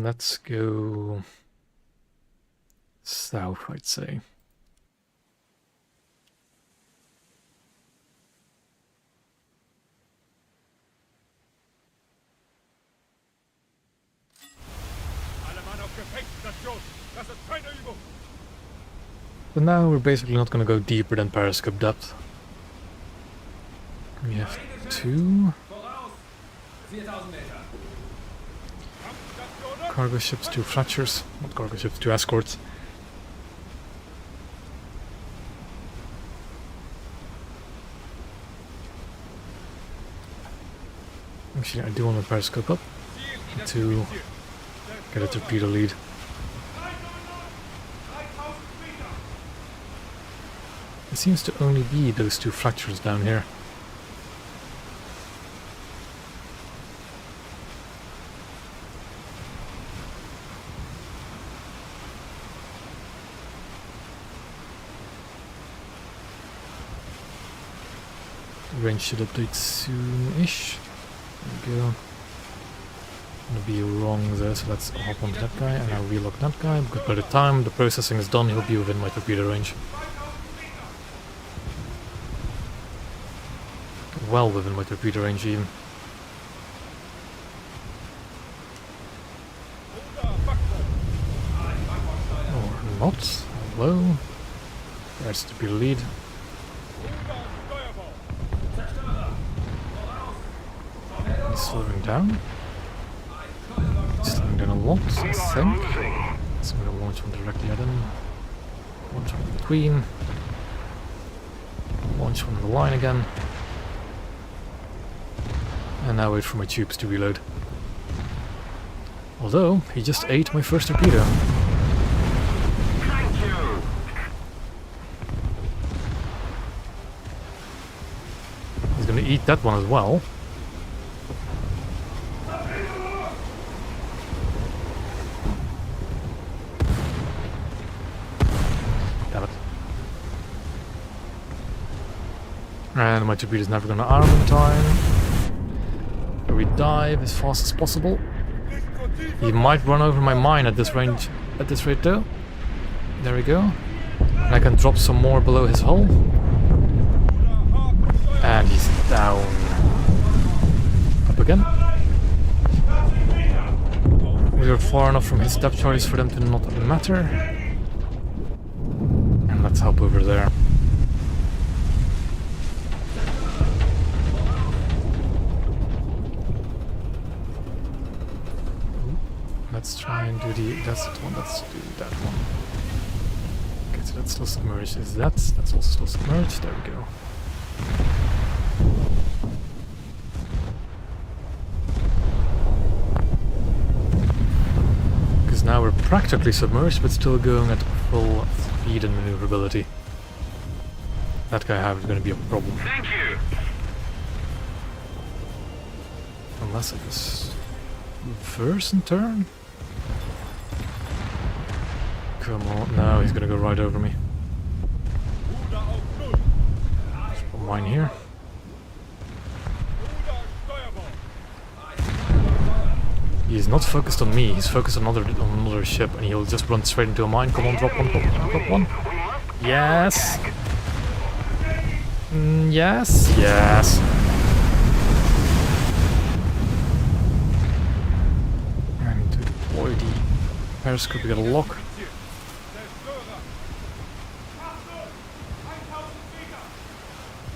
Let's go south, I'd say. But now we're basically not going to go deeper than periscope depth. We have 2 cargo ships, 2 Fletchers, not cargo ships, 2 escorts. Actually, I do want to periscope up to get a torpedo lead. It seems to only be those 2 Fletchers down here. Range should update soon-ish. There we go. I'm gonna be wrong there, so let's hop onto that guy and I'll relock that guy, because by the time the processing is done, he'll be within my torpedo range. Well within my torpedo range even. Or not. Hello. There's the torpedo lead. He's slowing down. He's slowing down a lot, I think. So I'm going to launch one directly at him. Launch one in between. Launch one on the line again. And now wait for my tubes to reload. Although, he just ate my first torpedo.
Thank you.
He's gonna eat that one as well. Damn it. And my torpedo's never gonna arm in time. We dive as fast as possible. He might run over my mine at this range, at this rate though. There we go. And I can drop some more below his hull. And he's down. Up again. We are far enough from his depth charges for them to not matter. And let's hop over there. Let's try and do the... that's the one, let's do that one. Okay, so that's still submerged. Is that's also still submerged. There we go. Because now we're practically submerged, but still going at full speed and maneuverability. That guy is going to be a problem.
Thank you.
Unless I just reverse and turn? Come on, no, he's gonna go right over me. Just put mine here. He's not focused on me, he's focused on another ship, and he'll just run straight into a mine. Come on, drop one, drop one. Yes! Yes, yes. And to deploy the periscope, we got a lock.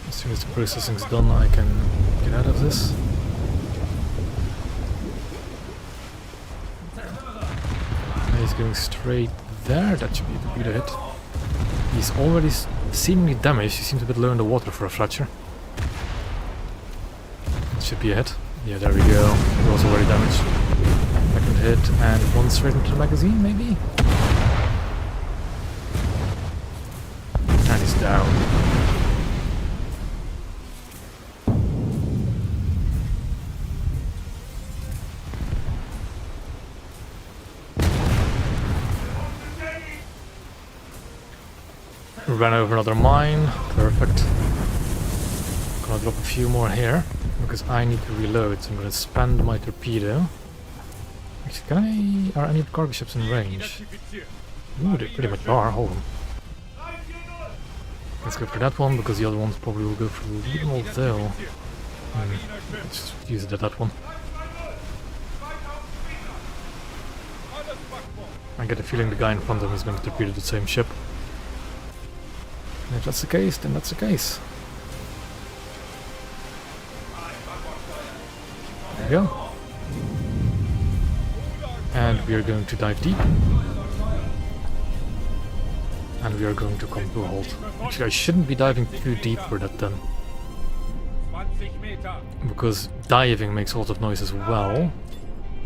As soon as the processing's done, I can get out of this. And he's going straight there. That should be a torpedo hit. He's already seemingly damaged. He seems a bit low in the water for a Fletcher. It should be a hit. Yeah, there we go. He was already damaged. Second hit and one straight into the magazine, maybe? And he's down. Ran over another mine. Perfect. Gonna drop a few more here because I need to reload, so I'm gonna spend my torpedo. Actually, can I... are any of the cargo ships in range? Ooh, they pretty much are. Hold on. Let's go for that one because the other ones probably will go for a little although. Let's just use it at that one. I get a feeling the guy in front of me is going to torpedo the same ship. And if that's the case, then that's the case. There we go. And we are going to dive deep. And we are going to come to a halt. Actually, I shouldn't be diving too deep for that then. Because diving makes a lot of noise as well.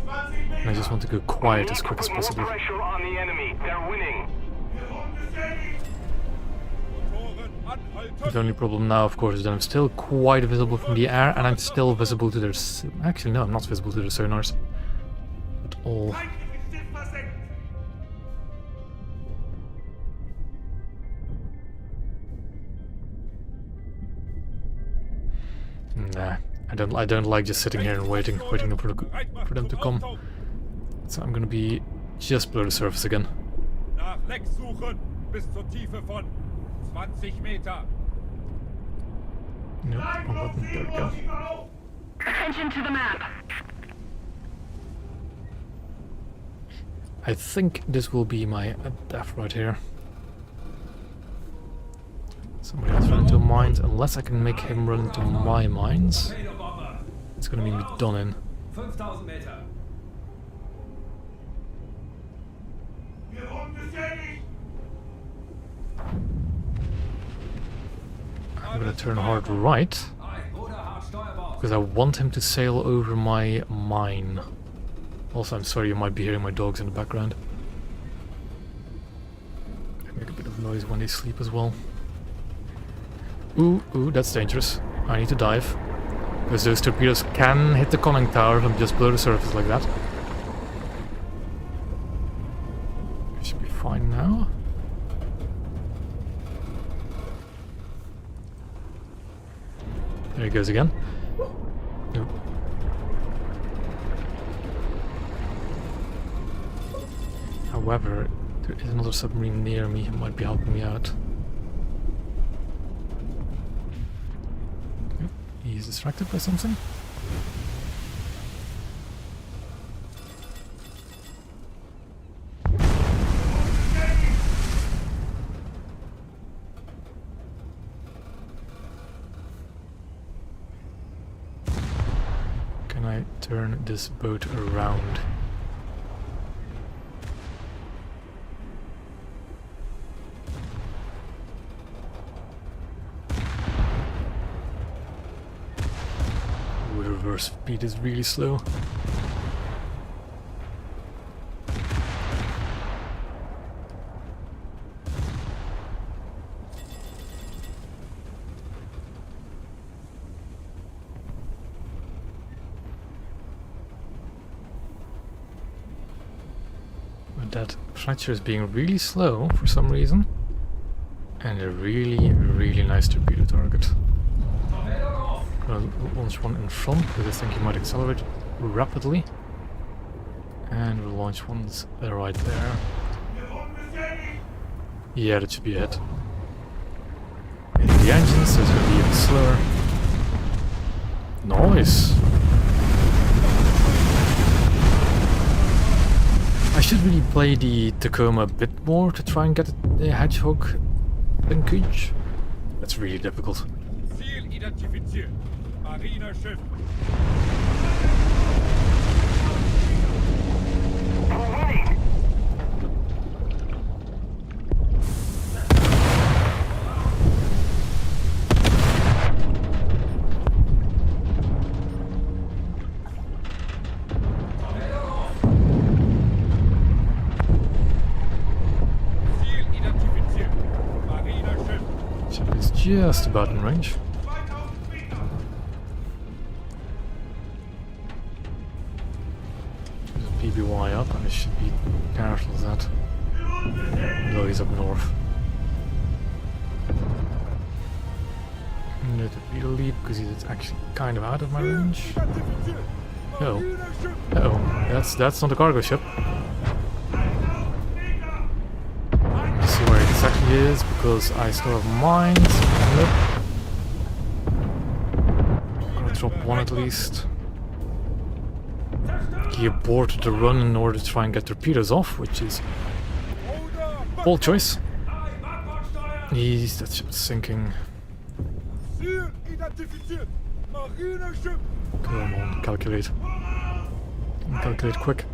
And I just want to go quiet as quick as possible.
Pressure on the enemy. They're winning.
The only problem now, of course, is that I'm still quite visible from the air, and I'm still visible to their... Actually, no, I'm not visible to their sonars at all. Nah, I don't like just sitting here and waiting for them to come. So I'm gonna be just below the surface again.
Nach Leck suchen bis zur Tiefe von 20 Meter.
Nope, wrong button. There we go.
Attention to the map.
I think this will be my death right here. Somebody else run into mines, unless I can make him run into my mines. It's gonna be me done in.
5000 Meter.
I'm gonna turn hard right, because I want him to sail over my mine. Also, I'm sorry you might be hearing my dogs in the background. They make a bit of noise when they sleep as well. Ooh, that's dangerous. I need to dive. Because those torpedoes can hit the conning tower from just below the surface like that. Should be fine now. There he goes again. Nope. However, there is another submarine near me who might be helping me out. Yep, he's distracted by something. Can I turn this boat around? Ooh, the reverse speed is really slow. That fracture is being really slow for some reason, and a really nice torpedo target. I'm gonna launch one in front because I think he might accelerate rapidly, and we'll launch ones right there. Yeah, that should be it. And the engines, so it's gonna be even slower. Nice. I should really play the Tacoma a bit more to try and get the Hedgehog linkage. That's really difficult.
Ziel identifiziert. Marineschiff.
We're winning.
just about in range. There's a PBY up, and it should be careful of that. Though he's up north. Let it be the lead because he's actually kind of out of my range. Oh, that's not a cargo ship. Let me see where it exactly is because I still have mines. Nope. Gonna drop one at least. He aborted the run in order to try and get torpedoes off, which is bold choice. That ship is sinking. Come on, calculate. Calculate quick.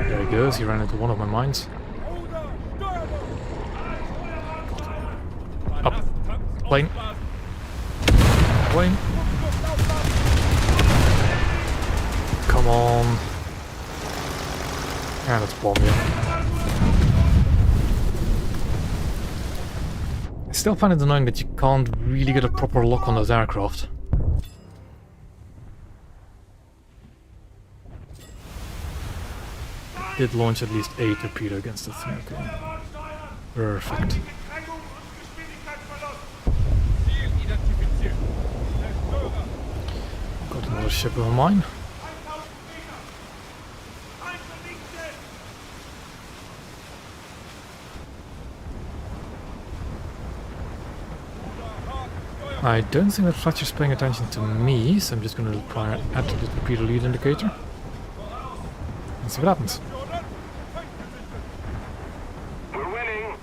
There he goes, he ran into one of my mines. Up. Plane. Plane. Come on. And it's bomb you. I still find it annoying that you can't really get a proper lock on those aircraft. Did launch at least a torpedo against the thing. Okay. Perfect. Got another ship of mine. I don't think that Fletcher's paying attention to me, so I'm just going to try and add to the torpedo lead indicator. And see what happens.
We're winning.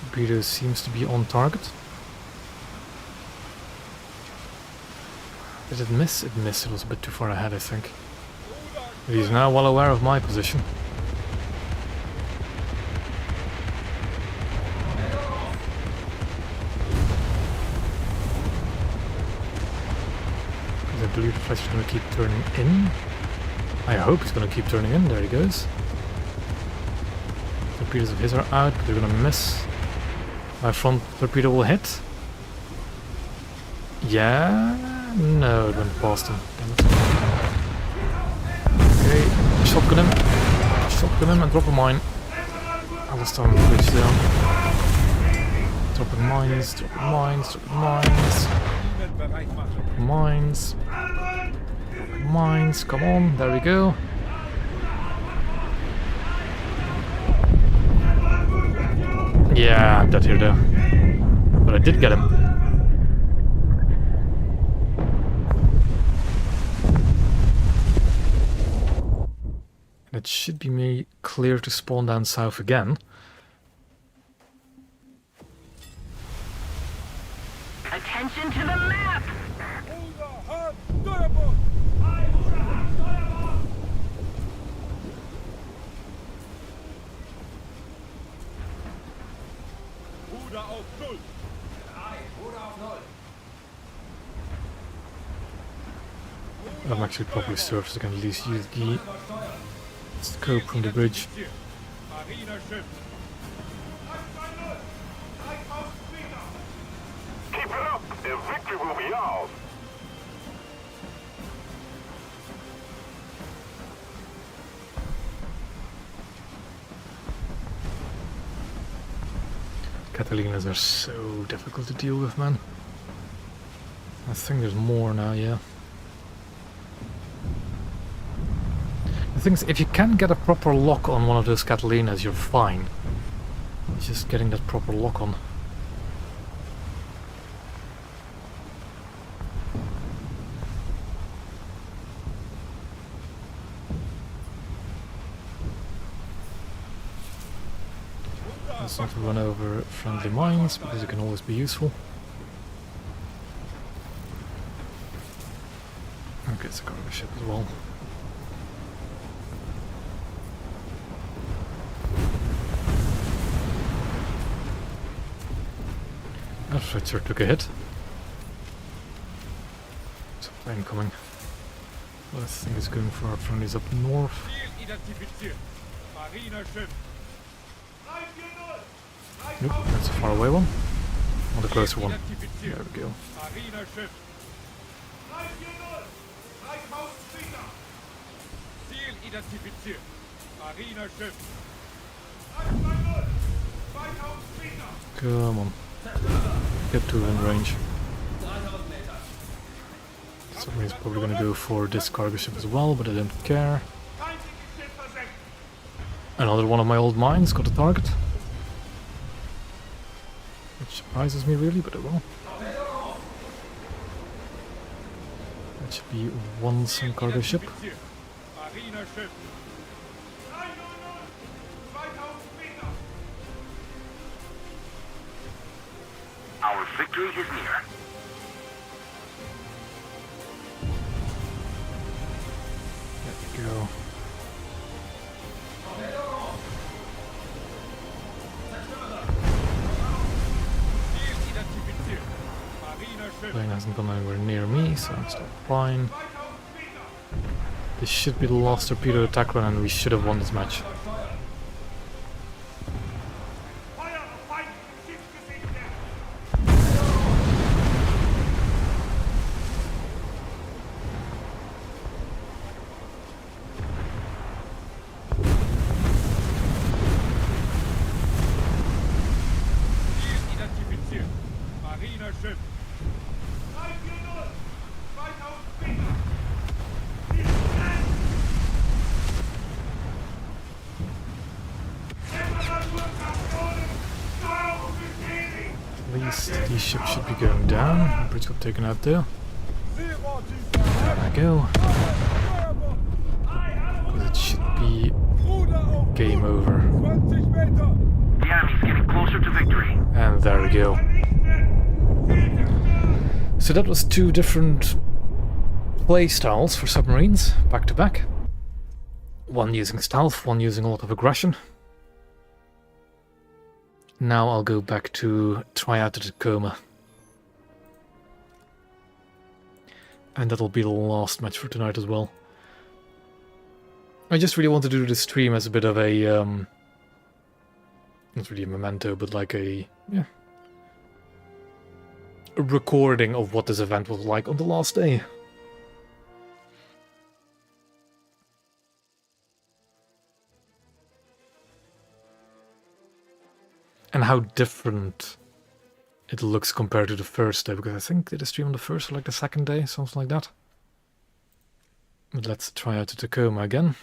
Torpedo seems to be on target. Did it miss? It missed. It was a bit too far ahead, I think. But he's now well aware of my position. Because I believe the Fletcher's going to keep turning in. I hope he's going to keep turning in. There he goes. Torpedoes of his are out, but they're going to miss. My front torpedo will hit. Yeah. No, it went past him. Damn it. Okay, shotgun him. Shotgun him and drop a mine. I will start on the bridge down. Dropping mines, dropping mines, dropping mines. Dropping mines. Dropping mines, come on, there we go. Yeah, I'm dead here though. But I did get him. It should be me clear to spawn down south again.
Attention to the map!
Ruder auf Null.
I'm actually probably served so I can at least use the scope from the bridge.
Keep it up, and victory will be ours.
Catalinas are so difficult to deal with, man. I think there's more now, yeah. The thing is, if you can get a proper lock on one of those Catalinas, you're fine. It's just getting that proper lock on. Let's not run over friendly mines, because it can always be useful. Okay, it's a cargo ship as well. That Fletcher took a hit. There's a plane coming. Last thing is going for our friendlies up north.
Ziel identifiziert. Marineschiff.
Nope, that's a far away one. Not a closer one.
Identifiziert.
There we go.
Marineschiff. Ziel identifiziert. Marineschiff.
Come on. Get to in range. Somebody's probably gonna go for this cargo ship as well, but I don't care. Another one of my old mines got a target. Which surprises me really, but it will. That should be one sun cargo ship.
Identifiziert. Marineschiff.
Our victory is near.
There we go.
Ziel identifiziert. Marineschiff.
Plane hasn't gone anywhere near me, so I'm still fine. This should be the last torpedo attack run, and we should have won this match.
Ziel identifiziert. Marineschiff.
At least these ships should be going down. Bridge got taken out there. There I go. Because it should be game over.
20 Meter.
The enemy's getting closer to victory.
And there we go. So that was two different play styles for submarines, back to back. One using stealth, one using a lot of aggression. Now I'll go back to try out the Tacoma. And that'll be the last match for tonight as well. I just really want to do this stream as a bit of a, not really a memento, but like a recording of what this event was like on the last day. And how different it looks compared to the first day, because I think did I stream on the first or like the second day, something like that. But let's try out the Tacoma again.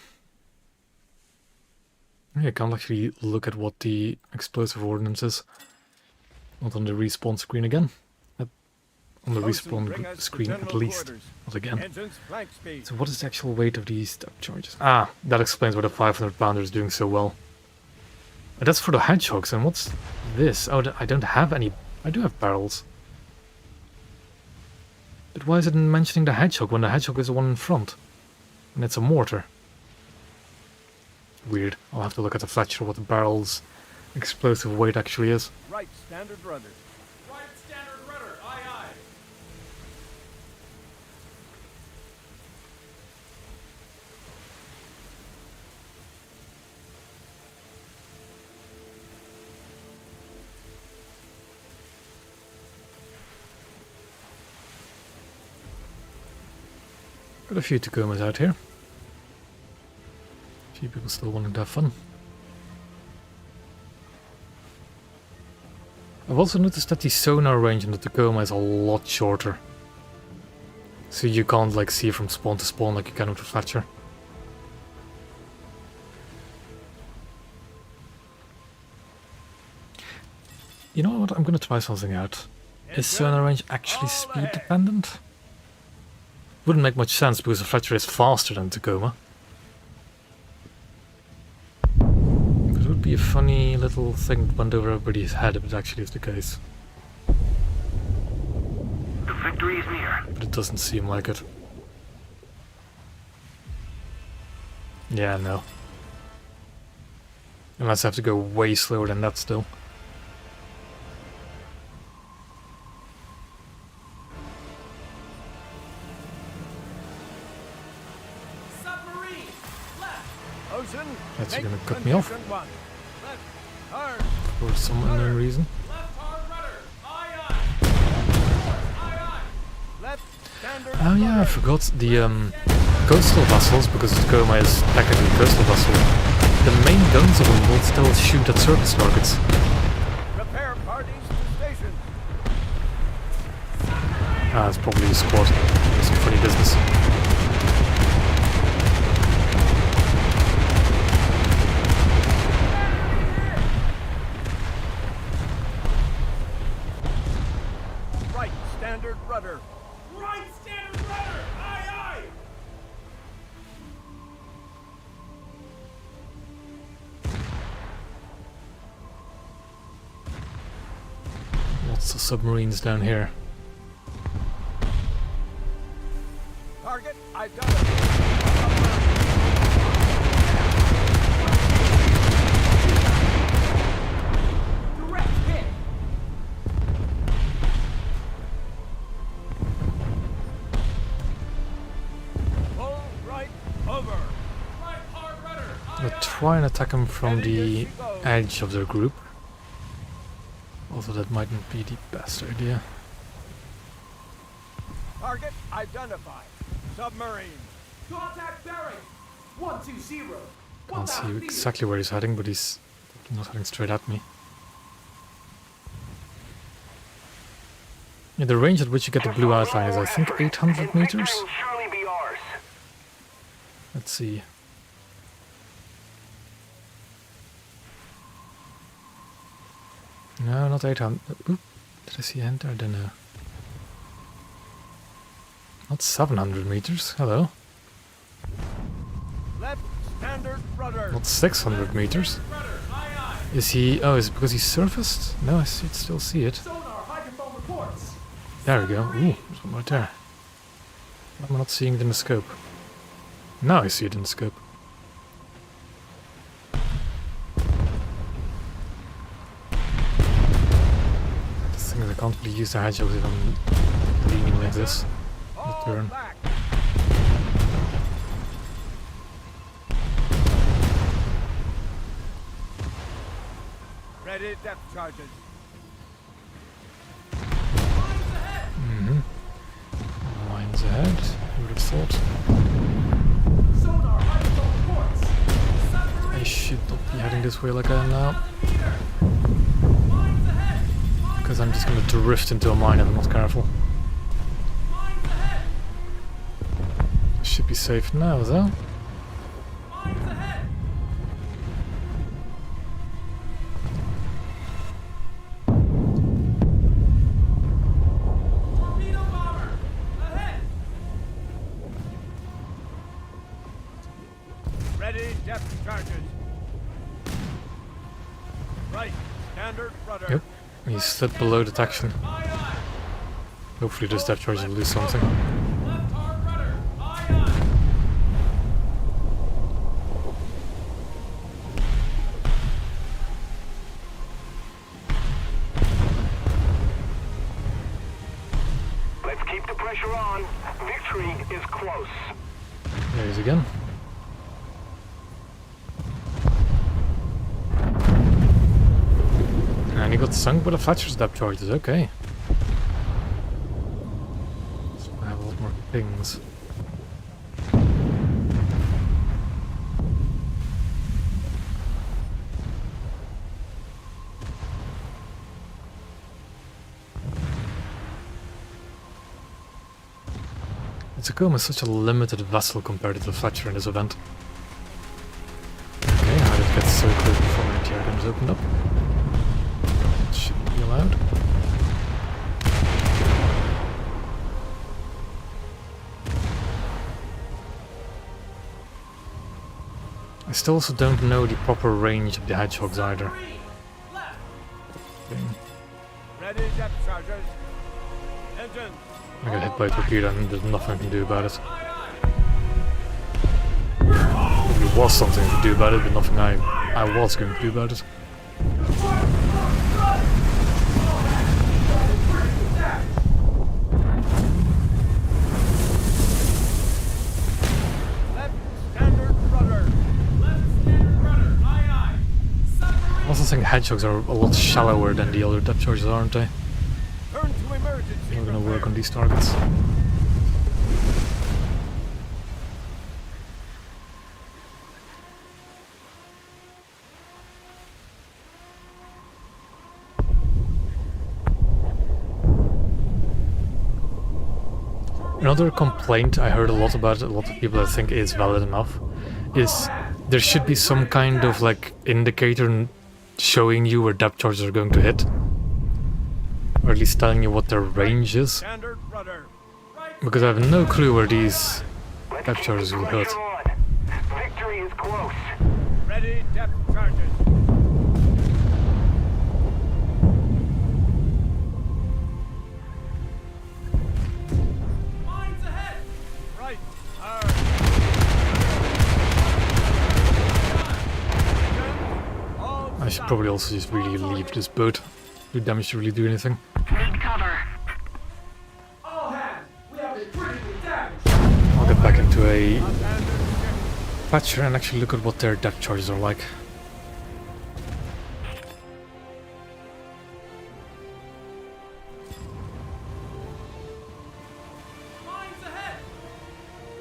Yeah, I can't actually look at what the explosive ordnance is. Not on the respawn screen again. On the respawn screen at least. Not again.
Engines flank speed.
So what is the actual weight of these depth charges? Ah, that explains why the 500 pounder is doing so well. And that's for the hedgehogs, and what's this? Oh, I don't have any... I do have barrels. But why is it mentioning the hedgehog when the hedgehog is the one in front? And it's a mortar. Weird. I'll have to look at the Fletcher what the barrel's explosive weight actually is.
Right standard rudder.
Right standard rudder, aye aye.
Got a few Tacomas out here. A few people still wanting to have fun. I've also noticed that the sonar range in the Tacoma is a lot shorter. So you can't like see from spawn to spawn like you can with the Fletcher. You know what? I'm gonna try something out. Is sonar range actually speed dependent? Wouldn't make much sense because the Fletcher is faster than Tacoma. But it would be a funny little thing that went over everybody's head if it actually is the case.
The victory is near.
But it doesn't seem like it. Yeah, no. Unless I have to go way slower than that still.
Ensign,
That's
make
gonna cut me off.
position 1. Left, hard.
For some unknown reason.
Left hard rudder. Aye, aye. Aye, aye.
Left, standard
Oh yeah, I
rudder.
forgot the coastal vessels, because Tacoma is technically a coastal vessel. The main guns of them will still shoot at surface targets.
Prepare parties to station.
Ah, it's probably a squad. It's some funny business.
Right, standard rudder.
Right standard rudder. Aye, aye.
Lots of submarines down here.
Target identified.
Direct hit.
Pull right over.
Right hard rudder. Aye,
I'll
aye.
try and attack them from
Ready as
the
she goes.
edge of their group. Although that mightn't be the best idea.
Target identified. Submarine.
Contact bearing. 120.
Can't see
1,000 meters.
exactly where he's heading, but he's not heading straight at me. Yeah, the range at which you get the blue outline is, I think, 800 meters?
Victory will surely be ours.
Let's see. No, not 800. Oop, did I see enter? I don't know. Not 700 meters. Hello.
Left, standard rudder.
Not 600 meters.
Rudder. Aye, aye.
Is he... Oh, is it because he's surfaced? No, I still see it.
Sonar hydrophone reports.
There we go. Ooh, there's one right there. Why am I not seeing it in the scope? Now I see it in the scope. The thing is, I can't really use the hedgehogs if I'm leaning like this.
All
turn.
back. Ready depth charges.
Mm-hmm. Lines ahead. Who would have thought?
Sonar hydrophone reports.
I
Submarine.
should not be heading this way like I am now.
1,000 meter. Mines ahead. Mines
Because I'm just going to drift into a mine if I'm not careful.
Mines ahead.
Should be safe now though.
Mines ahead. Torpedo bomber. Ahead.
Ready depth charges. Right, standard rudder.
Yep. He slid below detection.
Aye, aye.
Hopefully this depth charge will do something.
Left hard rudder. Aye, aye.
Let's keep the pressure on. Victory is close.
There he is again. And he got sunk by the Fletcher's depth charges, okay. So I have a lot more pings. The Tacoma is such a limited vessel compared to the Fletcher in this event. Okay, how did it get so close before my anti-items opened up? It shouldn't be allowed. I still also don't know the proper range of the hedgehogs either.
Submarine. Left.
Okay.
Ready depth charges. Engine.
I got hit by a torpedo and there's nothing I can do about it.
Aye,
There was something to do about it, but nothing I was going to do about it.
Left, standard rudder.
aye. Left
chokes are a lot shallower than the other depth charges, aren't they?
Turn to emergency.
We're gonna work
repair.
on these targets. Another complaint I heard a lot about, a lot of people I think is valid enough, is there should be some kind of like indicator showing you where depth charges are going to hit. Or at least telling you what their range is.
Standard rudder.
Because I have no clue where these
Let's
depth
keep
charges
the
will hit.
pressure on. Victory is close.
Ready depth charges.
Mines ahead!
Right. Hard. All
I should probably also just really leave this boat. Do damage to really do anything.
Need cover.
All hands! We have been critically damaged!
I'll get back into a
standard ship.
patcher and actually look at what their depth charges are like.
Mines ahead!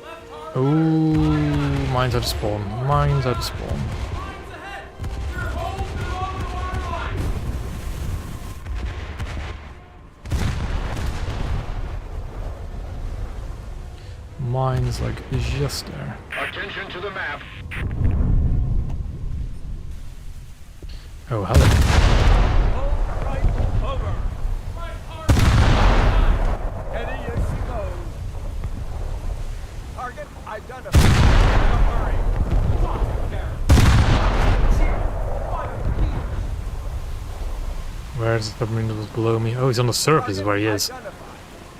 Left hard
Ooh, mines at spawn. Mines at spawn.
Mines ahead! You're home below the waterline!
Mines like just there.
Attention to the map.
Oh, hello.
Hold right over.
Right hard
Steady as she goes. Target identified. Submarine.
Contact there! Cheer! 500 meters!
Where's the submarine that was below me? Oh, he's on the surface where he is.
Identified.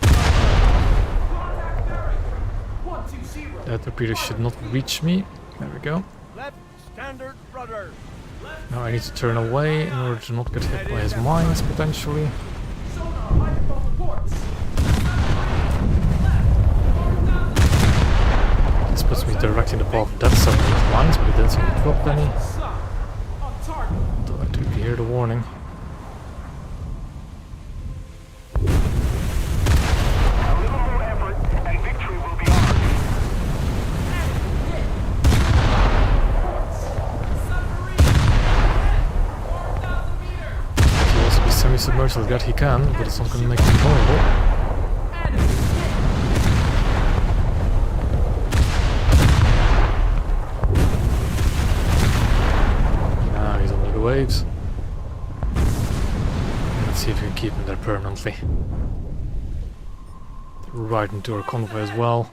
Contact bearing! 120!
That torpedo should not reach me. There we go.
Left standard rudder.
Now I need to turn away in order to not get hit by his mines, potentially.
Sonar right above the ports!
This puts me directly in the path of that submarine's mines, but it didn't seem to drop any.
Sun! On target!
Thought I didn't hear the warning.
A little more effort, and victory will be ours.
Submarine! Ahead! 4,000 meters!
If he wants to be semi-submerged like that, he can, but it's not going to make him vulnerable.
Enemy hit!
Now he's under the waves. Let's see if we can keep him there permanently. Right into our convoy as well.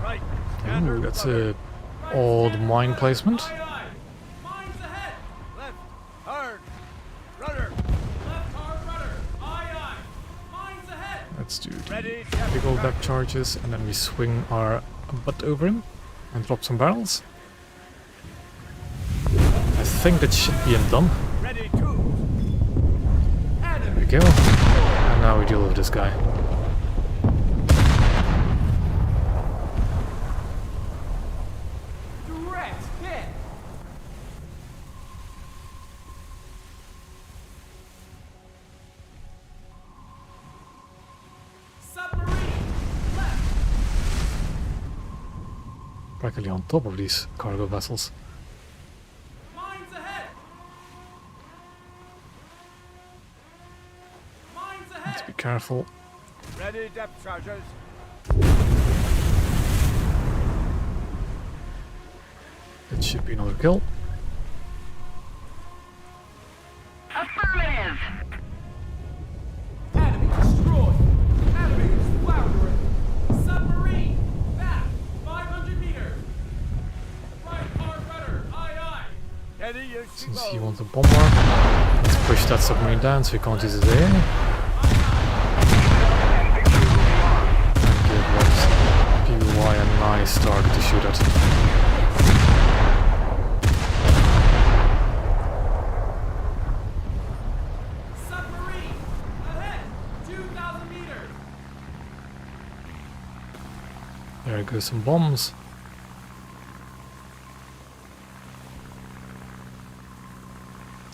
Right.
Ooh,
Standard
that's
rudder.
a odd mine placement.
Aye, aye! Mines ahead!
Left hard rudder.
Left hard rudder! Aye, aye! Mines ahead!
Let's do the
Ready
big old
depth
depth charges, and then we swing our butt over him and drop some barrels. I think that should be him done.
ready to.
There we go. And now we deal with this guy.
Direct hit! Submarine! Left!
Practically on top of these cargo vessels.
Mines ahead! Mines
Let's
ahead!
be careful.
Ready depth charges.
That should be another kill.
Affirmative.
Enemy destroyed! Enemy is floundering! Submarine! Back! 500 meters! Right hard rudder! Aye, aye!
Steady as she
Since
goes.
he wants a bomber, let's push that submarine down so he can't use his AA. And give PY a nice target to shoot at.
Submarine! Ahead! 2,000 meters!
There goes some bombs.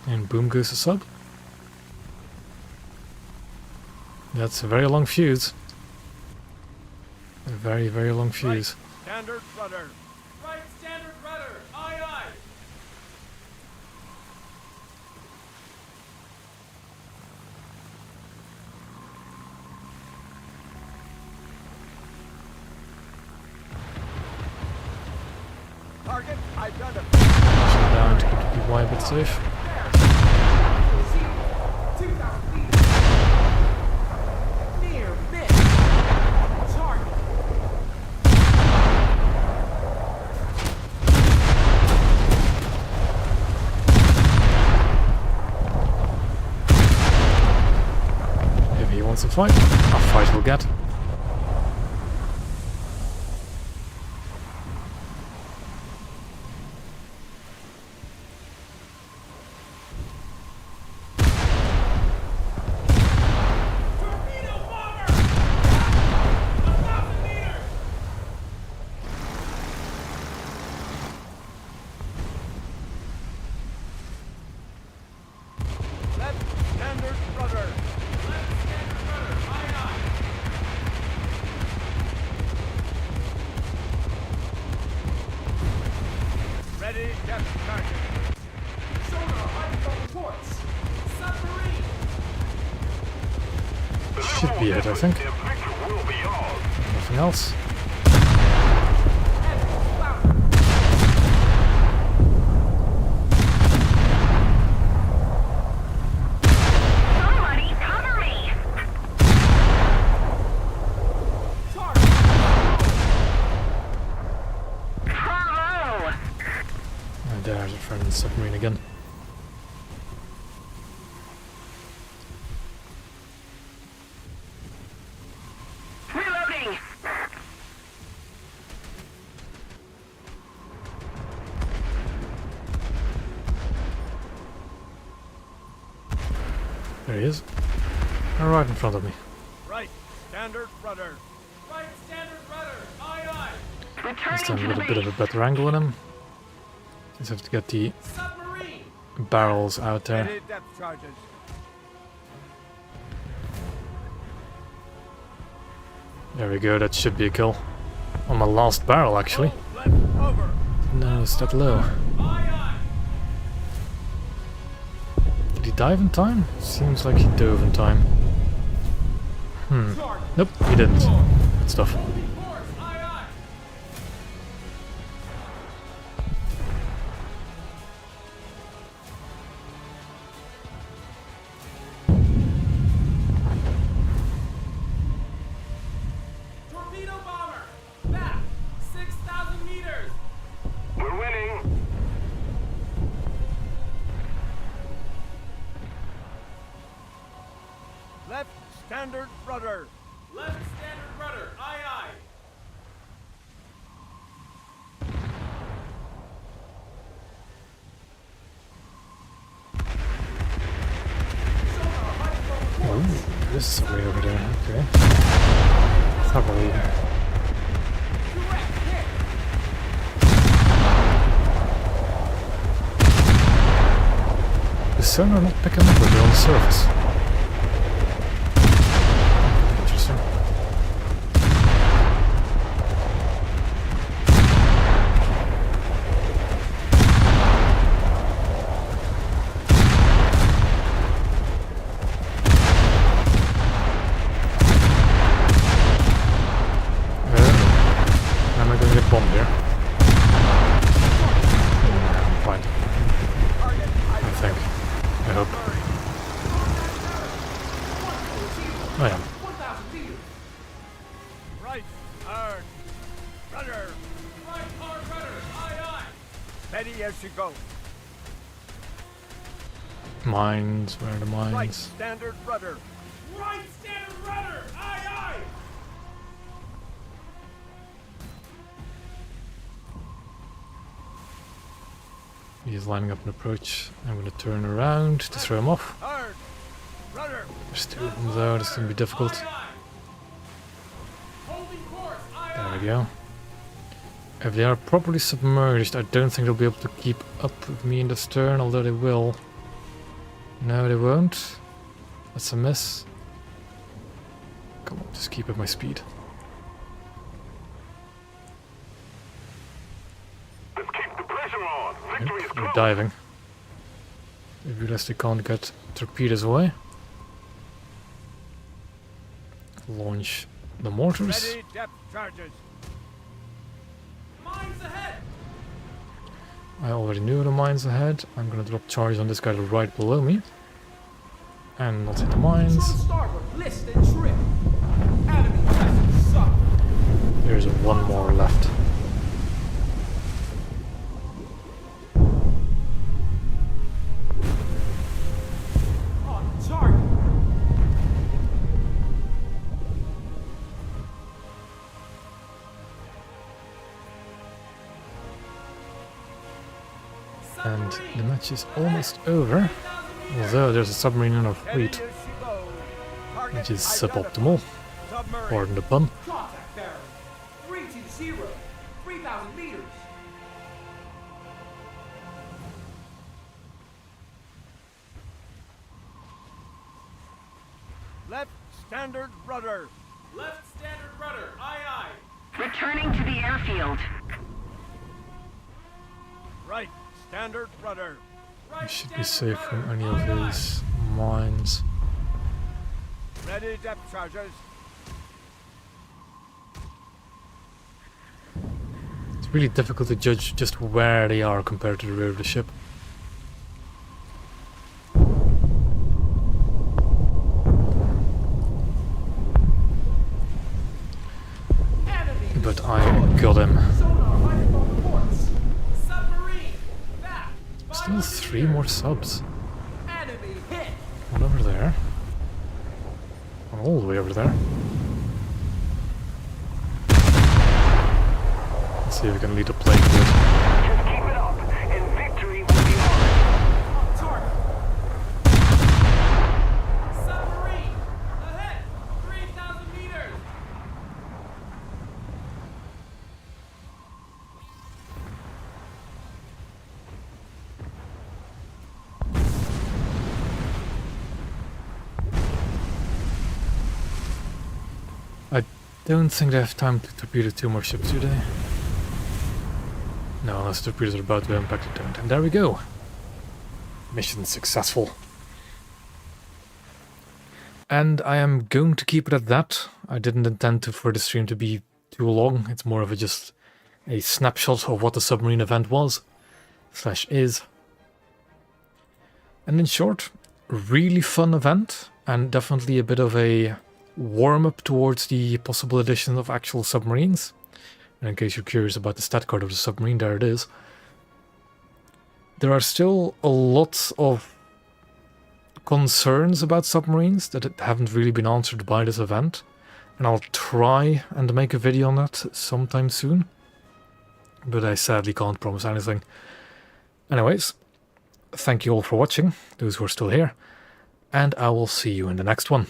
And boom goes the sub. That's a very long fuse. A very, very long fuse.
Standard rudder.
Right standard rudder. Aye, aye.
Target identified.
Pushing down to keep the PY a bit safe.
2,000 feet. Near miss. Target.
If he wants to fight, a fight will get.
Torpedo bomber. 1,000 meters.
Left standard rudder.
Left standard rudder. Aye, aye.
Ready depth target.
Sonar hydro reports. Submarine.
Should be it, I think.
The victory will be ours.
Nothing else.
Enemy flounder.
Somebody cover me!
Target.
Bravo!
And there's a friend submarine again.
Reloading!
There he is. Right in front of me.
Right standard rudder.
Right standard rudder. Aye, aye.
This
Returning
time
to
with
the
a bit of a
base.
better angle on him. Just have to get the
Submarine.
barrels out there.
Ready depth charges.
There we go, that should be a kill. On my last barrel, actually.
Left over.
No, it's that low.
Aye, aye.
Did he dive in time? Seems like he dove in time.
Target.
Nope, he didn't. Good stuff.
Holding course. Aye, aye. Torpedo bomber. Back. 6,000 meters.
We're winning.
Left standard rudder.
Left standard rudder. Aye, aye. Sonar hydro reports.
This is way over there, okay. Thoroughly.
Direct hit.
The sonar not picking up with it on the surface. Interesting. Am I gonna get bombed here? I'm fine.
Target
I think. I hope. I am.
1,000 meters.
right hard rudder.
Right hard rudder. Aye, aye.
Steady as you go.
Mines, where are the
Right
mines?
standard rudder.
Right standard rudder. Aye, aye.
He's lining up an approach. I'm gonna turn around to throw him off.
Hard rudder.
There's two of them though, this is gonna be difficult.
Aye, aye. Holding course. Aye,
There
aye.
we go. If they are properly submerged, I don't think they'll be able to keep up with me in the stern, although they will. No, they won't. That's a miss. Come on, just keep up my speed.
Let's keep the pressure on. Victory is
Yep, they're
close.
diving. They realize they can't get torpedoes away. Launch the mortars.
Ready depth charges.
Mines ahead!
I already knew the mines ahead. I'm gonna drop charges on this guy right below me. And not hit the mines.
Control starboard, list and trim. Enemy vessels sunk.
There's one more left.
On target.
And the match is almost over. Although there's a submarine in our
Steady
fleet,
as she goes. Target
which is
identified.
suboptimal.
Submarine.
Pardon the pun.
Contact bearing. 320. 3,000 meters.
Left standard rudder.
Left standard rudder. Aye aye.
Returning to the airfield.
Right standard rudder.
We
Right
should be
standard
safe from
rudder.
any of
Aye, aye.
these mines.
Ready depth charges.
It's really difficult to judge just where they are compared to the rear of the ship.
Enemy
But
destroyed.
I got him.
Sonar hydrophone reports. Submarine. Back.
Still
500
3
meters.
more subs.
Enemy hit.
One over there. One all the way over there. Let's see if we can lead the plane to it.
Just keep it up, and victory will be ours.
On target. Submarine. Ahead. 3,000 meters.
I don't think they have time to torpedo 2 more ships, do they? No, unless the torpedoes are about to impact the don't. And there we go. Mission successful. And I am going to keep it at that. I didn't intend for the stream to be too long. It's more of just a snapshot of what the submarine event was, / is. And in short, really fun event, and definitely a bit of a warm-up towards the possible addition of actual submarines. And in case you're curious about the stat card of the submarine, there it is. There are still a lot of concerns about submarines that haven't really been answered by this event, and I'll try and make a video on that sometime soon, but I sadly can't promise anything. Anyways, thank you all for watching, those who are still here, and I will see you in the next one.